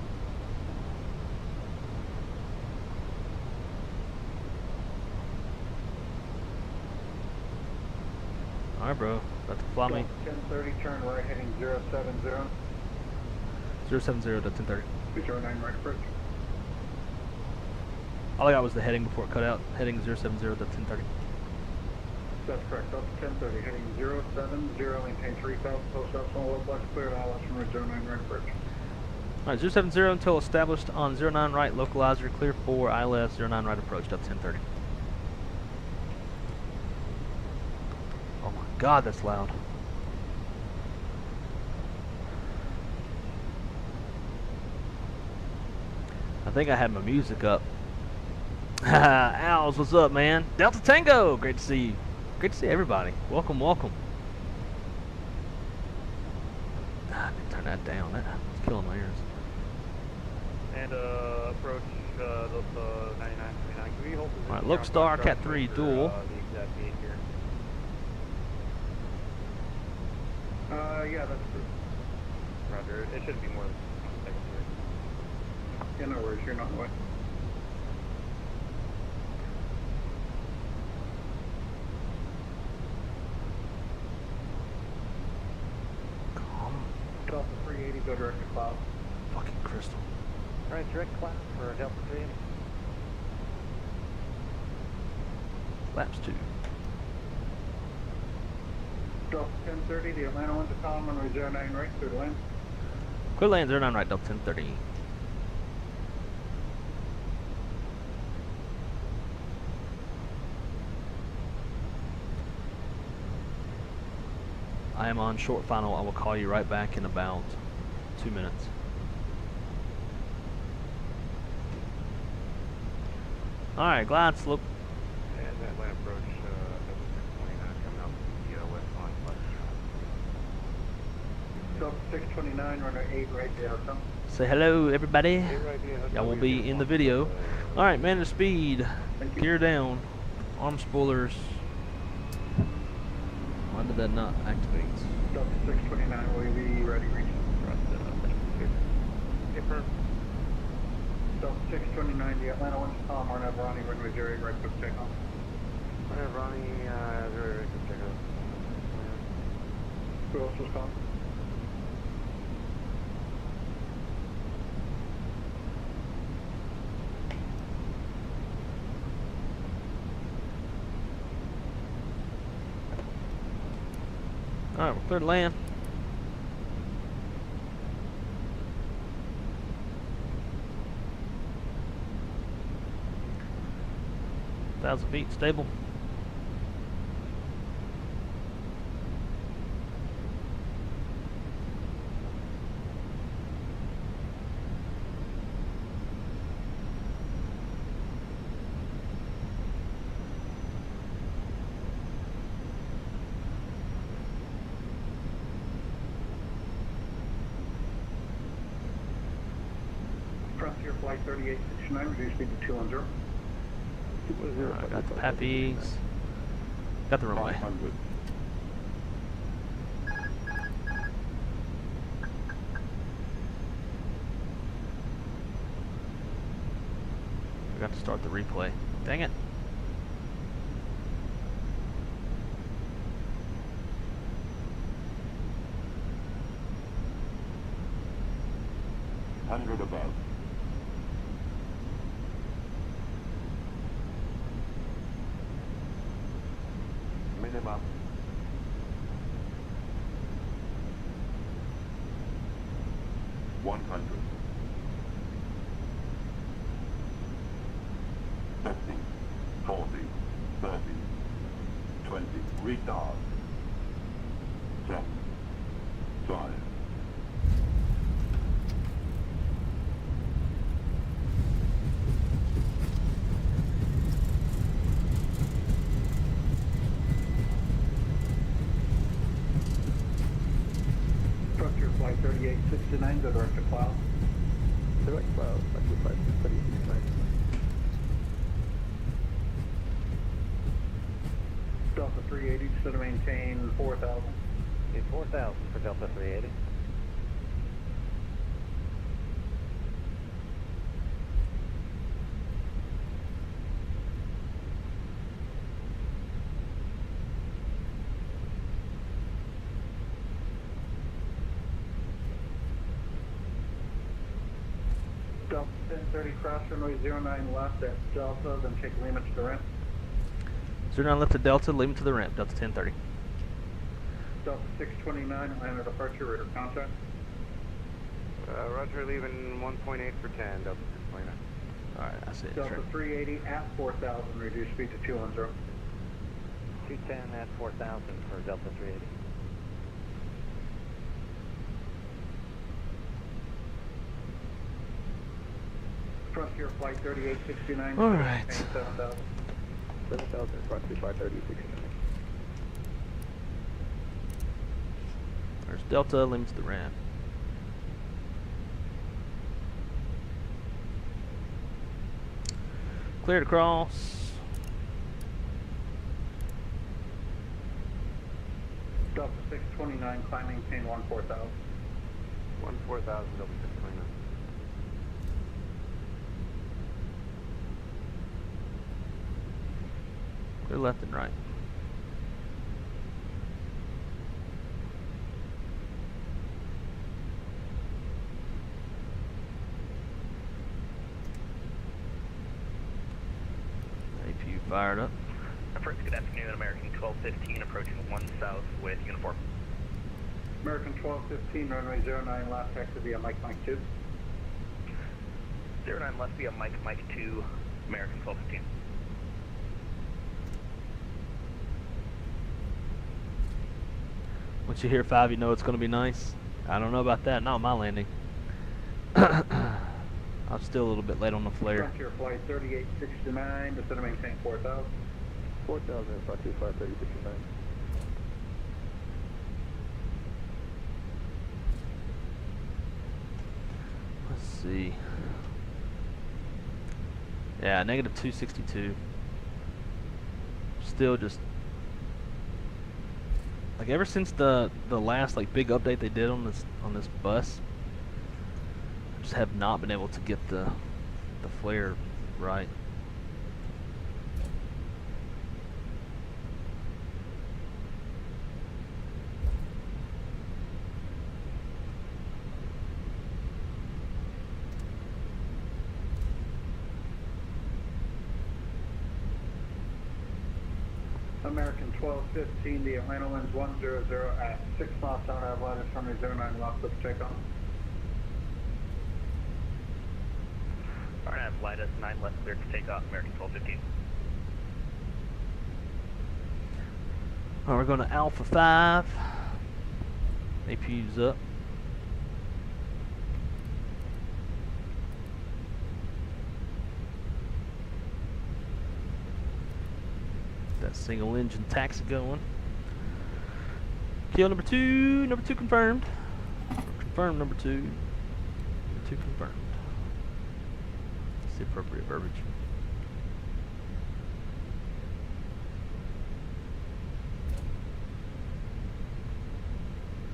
Alright, bro. About to fly me. 1030, turn right heading 070. 070 to 1030. 209 right approach. All I got was the heading before it cut out. Heading 070 to 1030. That's correct. Delta 1030, heading 070, maintain 3000, post ups on low flex, cleared ILS from route 09 right approach. Alright, 070 until established on 09 right, localizer, clear for ILS, 09 right approach, up 1030. Oh my god, that's loud. I think I had my music up. Owls, what's up, man? Delta Tango, great to see you. Great to see everybody. Welcome, welcome. I need to turn that down. That's killing my ears. And approach Delta 9929. Can we hold position? Alright, Lokestar, Cat 3, dual. The exact gate here. Yeah, that's true. Roger. It shouldn't be more than 2 seconds here. Yeah, no worries. You're not in the way. Delta 380, go direct to cloud. Fucking crystal. Alright, direct cloud for Delta 380. Laps 2. Delta 1030, the Atlanta 1 to column runway 09 right, clear to land. Clear land 09 right, Delta 1030. I am on short final. I will call you right back in about 2 minutes. Alright, glide slope. And that land approach, Delta 629, on Delta 629, runway 8 right, there, come. Say hello, everybody. Right, yeah, Y'all will be in the video. Alright, man of speed. Gear down. Arm spoilers. Why did that not activate? Delta 629, will you be ready, reach? Confirm. Delta 629, the Atlanta 1 to column, Arnett Ronnie, runway 08 right, quick takeoff. Arnett Ronnie, 08 right, quick takeoff. Who else was calling? Alright, we're clear to land. Thousand feet, stable. Frontier Flight 3869, reduce speed to 210. Alright, got the pappies. Got the runway. Forgot to start the replay. Dang it. Hundred above. Minimum. $100. 50, 40, 30, 20, retard. 10, 5. Structure flight 3869, go direct to cloud. Direct cloud, structure flight 3869. Delta 380, just to maintain 4,000. 4,000 for Delta 380. Delta 1030, cross runway 09 left at Delta, then take Lima to the ramp. 09 left to Delta, leave him to the ramp, Delta 1030. Delta 629, Atlanta departure, radar contact. Roger, leaving 1.8 for 10, Delta 629. Alright, I see it. Delta Sure. 380 at 4,000, reduce speed to 210. 210 at 4,000 for Delta 380. Frontier flight 3869. All right. 7,000. 7,000, Frontier flight 3869. There's Delta, leave him to the ramp. Clear to cross. Delta 629, climb maintain 14,000. 14,000, Delta 629. Clear left and right. APU fired up. First, good afternoon, American 1215, approaching 1 south with uniform. American 1215, runway 09 left, exit via Mike 2. 09 left via Mike 2, American 1215. Once you hear 5, you know it's going to be nice. I don't know about that. Not my landing. I'm still a little bit late on the flare. Frontier flight 3869, descend to maintain 4,000. 4,000, Frontier flight 3869. Let's see. Yeah, negative 262. Still just like ever since the last like big update they did on this bus, I just have not been able to get the flare right. American 1215, the Atlanta winds 100 at 6 miles an hour, lattice runway 09 left with takeoff. Alright, I have Lattice 9 left cleared to take off, American 1215. Alright, we're going to Alpha 5. APU's up. That single engine taxi going. Kill number 2 confirmed. Confirmed number 2. Number 2 confirmed. That's the appropriate verbiage.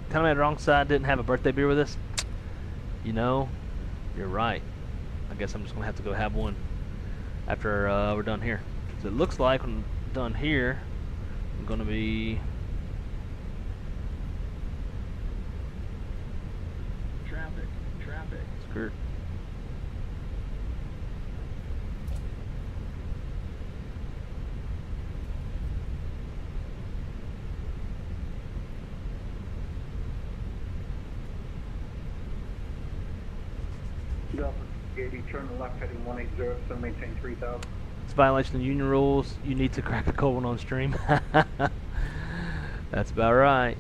Kind of made the wrong side, didn't have a birthday beer with us. You know, you're right. I guess I'm just gonna have to go have one. after we're done here. So it looks like when I'm done here, I'm gonna be Traffic. skirt. Delta 80, turn left heading 180, so maintain 3000. It's a violation of union rules. You need to crack a cold one on stream. That's about right.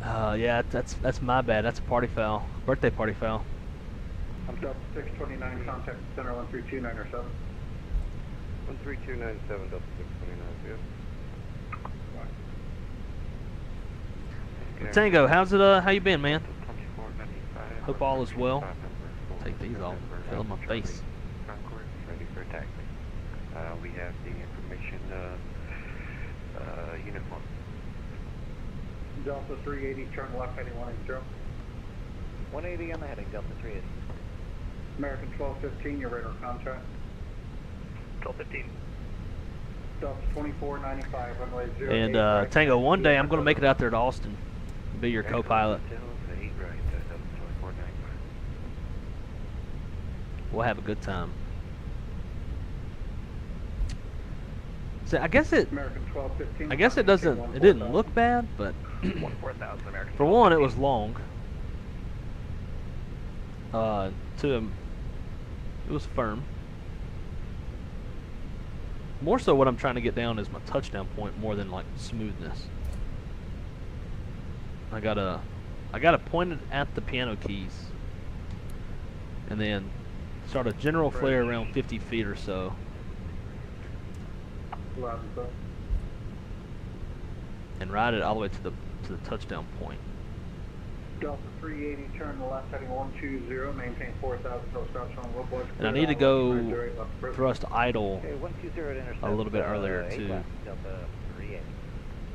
Yeah, that's my bad. That's a party foul. Birthday party foul. I'm Delta 629, contact center 13297. 13297, Delta 629, yeah. Tango, how's it? How you been, man? 2495. Hope all is well. Take these off. Feel my face. Concord, ready for taxi. We have the information uniform. Delta 380, turn left heading 180. 180 on the heading, Delta 380. American 1215, your radar contact. 1215. Delta 2495, runway 0. And Tango, one day I'm gonna make it out there to Austin. Be your co-pilot. We'll have a good time. So I guess it. American 1215. I guess it doesn't. It didn't look bad, but 14,000 American. for one, it was long. Two, it was firm. More so, what I'm trying to get down is my touchdown point more than like smoothness. I gotta point it at the piano keys, and then start a general flare around 50 feet or so. And ride it all the way to the touchdown point. Delta 380, turn left heading 120, maintain 4000, no stops on roadblocks. And I need to go thrust idle Okay, 120 to intercept. a little bit earlier too. Delta 380.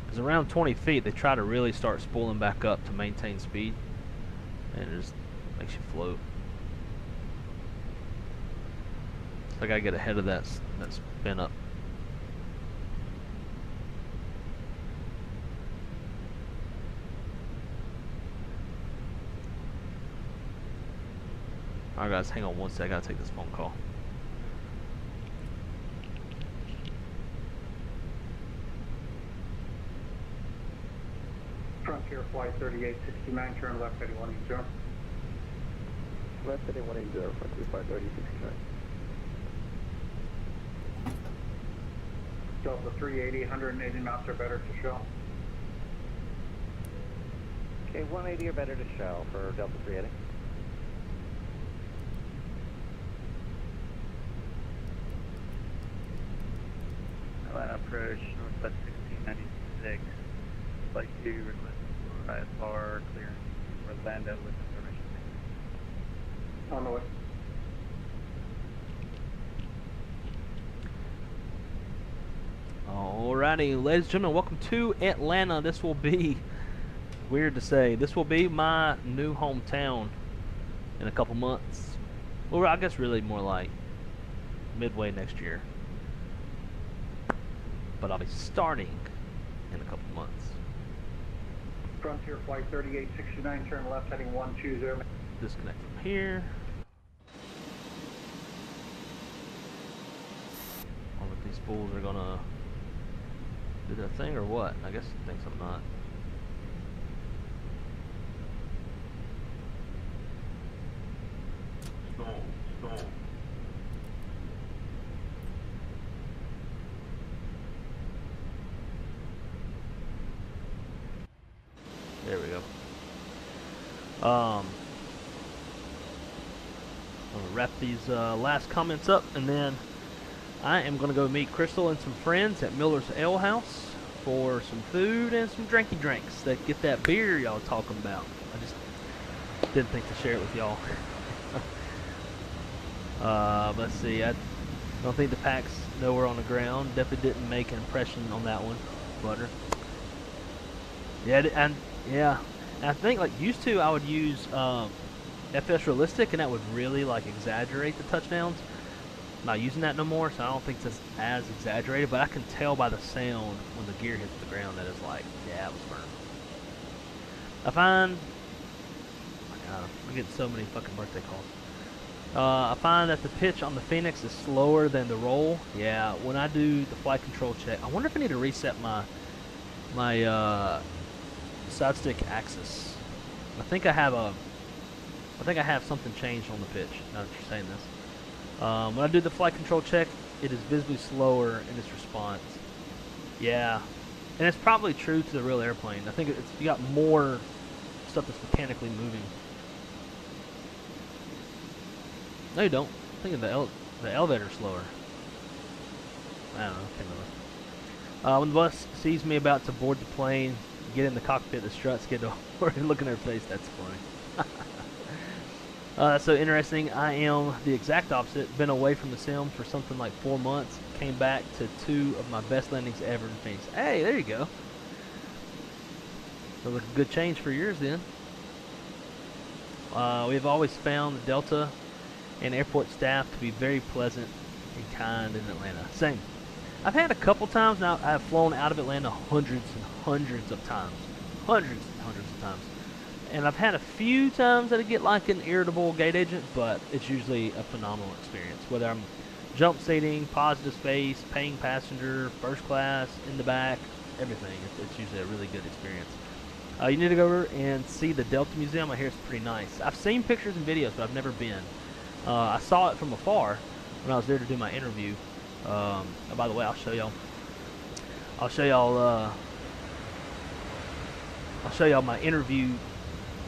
Because around 20 feet, they try to really start spooling back up to maintain speed, and it just makes you float. So I gotta get ahead of that spin up. Alright guys, hang on one sec, I gotta take this phone call. Frontier Flight 3869, turn left heading 180. Left heading 180, Frontier Flight 3869. Delta 380, 180 knots or better to show. Okay, 180 or better to show for Delta 380. Atlanta approach, northwest 1696. Flight 2, request for ISR clearance for Orlando with information. On the way. Alrighty, ladies and gentlemen, welcome to Atlanta. This will be, weird to say, this will be my new hometown in a couple months. Well, I guess really more like midway next year. But I'll be starting in a couple months. Frontier Flight 3869, turn left heading 120. Disconnect from here. I wonder if these fools are gonna do their thing or what. I guess it thinks I'm not. Stall. There we go. I'm gonna wrap these last comments up, and then I am gonna go meet Crystal and some friends at Miller's Ale House for some food and some drinky drinks that get that beer y'all talking about. I just didn't think to share it with y'all. Let's see. I don't think the pack's nowhere on the ground. Definitely didn't make an impression on that one. Butter. Yeah, and yeah, I think like used to I would use FS Realistic, and that would really like exaggerate the touchdowns. I'm not using that no more, so I don't think that's as exaggerated, but I can tell by the sound when the gear hits the ground that it's like, yeah, it was firm. I find, oh my God, I'm getting so many fucking birthday calls. I find that the pitch on the Fenix is slower than the roll. Yeah, when I do the flight control check, I wonder if I need to reset my side stick axis. I think I have something changed on the pitch. Now that you're saying this, when I do the flight control check, it is visibly slower in its response. Yeah, and it's probably true to the real airplane. I think you got more stuff that's mechanically moving. No, you don't. I'm thinking the elevator's slower. I don't know. I can't remember. When the bus sees me about to board the plane, get in the cockpit, the struts get over and look in her face. That's funny. That's so interesting. I am the exact opposite. Been away from the sim for something like 4 months. Came back to 2 of my best landings ever in Phoenix. Hey, there you go. So like a good change for yours then. We've always found the Delta and airport staff to be very pleasant and kind in Atlanta. Same. I've had a couple times now. I've flown out of Atlanta hundreds and hundreds of times. Hundreds and hundreds of times. And I've had a few times that I get like an irritable gate agent, but it's usually a phenomenal experience. Whether I'm jump seating, positive space, paying passenger, first class, in the back, everything. It's usually a really good experience. You need to go over and see the Delta Museum. I hear it's pretty nice. I've seen pictures and videos, but I've never been. I saw it from afar when I was there to do my interview. Oh, by the way, I'll show y'all my interview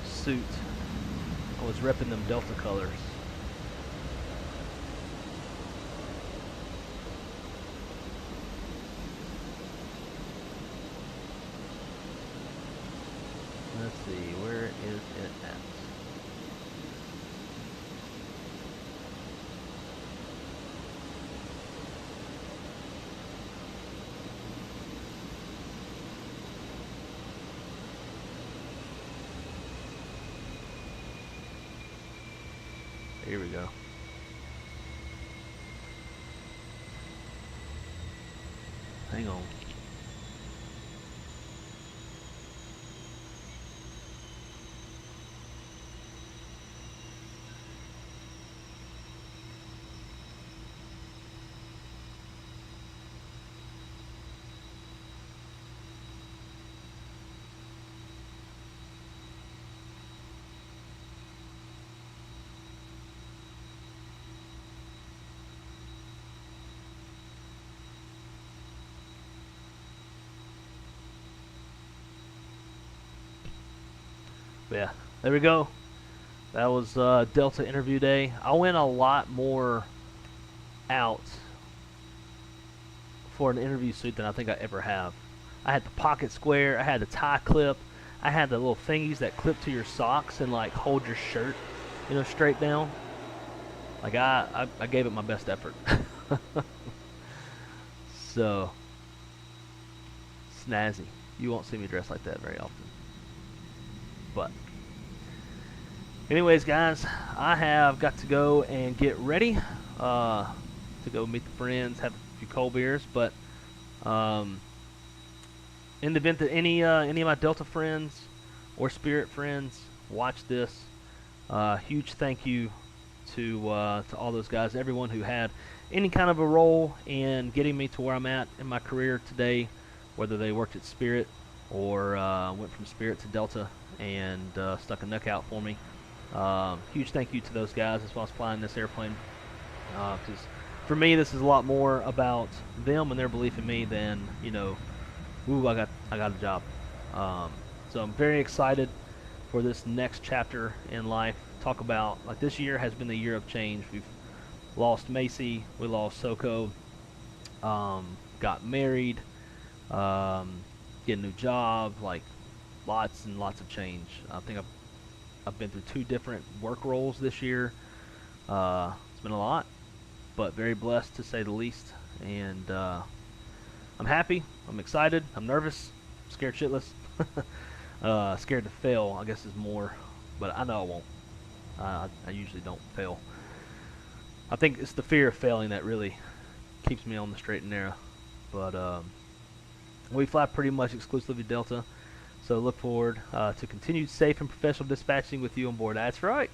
suit. I was repping them Delta colors. Let's see, where is it at? Here we go. Hang on. Yeah, there we go. That was Delta interview day. I went a lot more out for an interview suit than I think I ever have. I had the pocket square, I had the tie clip, I had the little thingies that clip to your socks and like hold your shirt, you know, straight down. Like I gave it my best effort. So snazzy. You won't see me dressed like that very often. But anyways, guys, I have got to go and get ready to go meet the friends, have a few cold beers. But in the event that any of my Delta friends or Spirit friends watch this, huge thank you to all those guys, everyone who had any kind of a role in getting me to where I'm at in my career today, whether they worked at Spirit or went from Spirit to Delta and stuck a neck out for me. Huge thank you to those guys as well as flying this airplane, because for me this is a lot more about them and their belief in me than, you know, ooh, I got a job. So I'm very excited for this next chapter in life. Talk about, like, this year has been the year of change. We've lost Macy, we lost Soko, got married, get a new job, like lots and lots of change. I think I've been through 2 different work roles this year. It's been a lot, but very blessed to say the least. And I'm happy, I'm excited, I'm nervous, scared shitless. Scared to fail, I guess, is more, but I know I won't. I usually don't fail. I think it's the fear of failing that really keeps me on the straight and narrow. But we fly pretty much exclusively Delta, so look forward to continued safe and professional dispatching with you on board. That's right.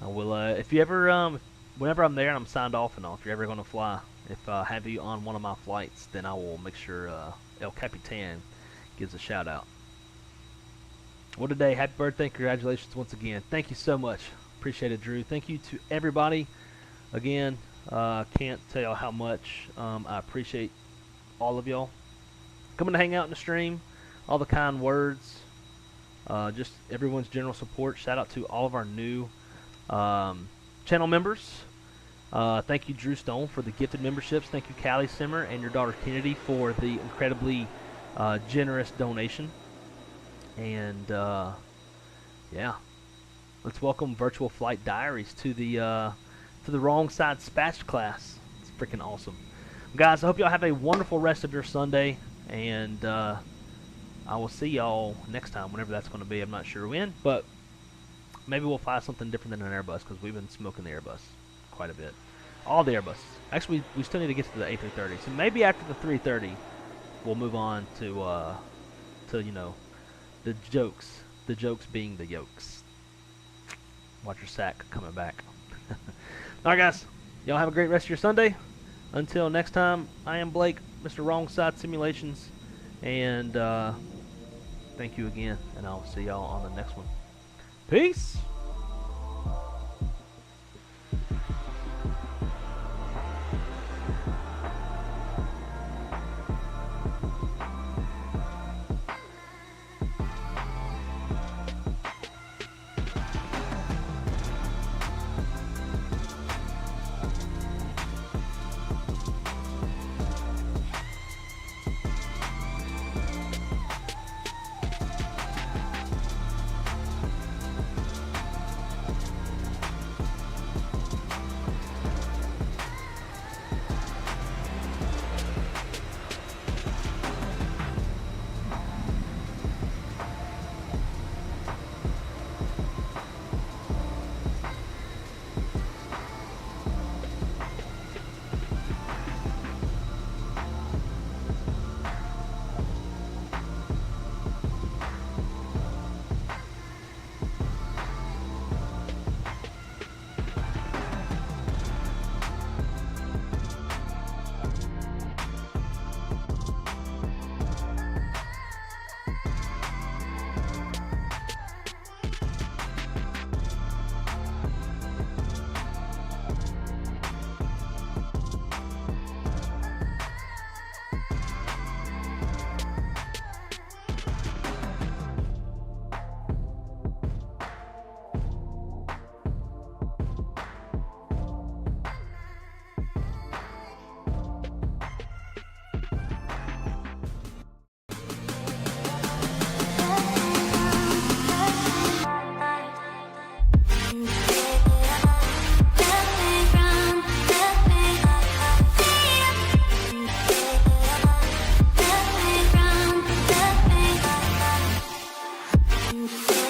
I will, if you ever, whenever I'm there and I'm signed off and all, if you're ever going to fly, if I have you on one of my flights, then I will make sure El Capitan gives a shout out. Well, today, happy birthday, congratulations once again. Thank you so much. Appreciate it, Drew. Thank you to everybody. Again, can't tell y'all how much I appreciate all of y'all coming to hang out in the stream, all the kind words, just everyone's general support. Shout out to all of our new channel members. Thank you, Drew Stone, for the gifted memberships. Thank you, Callie Simmer and your daughter Kennedy for the incredibly generous donation. And yeah, let's welcome Virtual Flight Diaries to the Wrong Side Dispatch class. It's freaking awesome, guys. I hope y'all have a wonderful rest of your Sunday, and I will see y'all next time, whenever that's going to be. I'm not sure when, but maybe we'll fly something different than an Airbus, because we've been smoking the Airbus quite a bit. All the Airbus. Actually, we still need to get to the A330. So maybe after the 330, we'll move on to you know, the jokes. The jokes being the yokes. Watch your sack coming back. Alright, guys. Y'all have a great rest of your Sunday. Until next time, I am Blake, Mr. Wrong Side Simulations. And thank you again. And I'll see y'all on the next one. Peace! You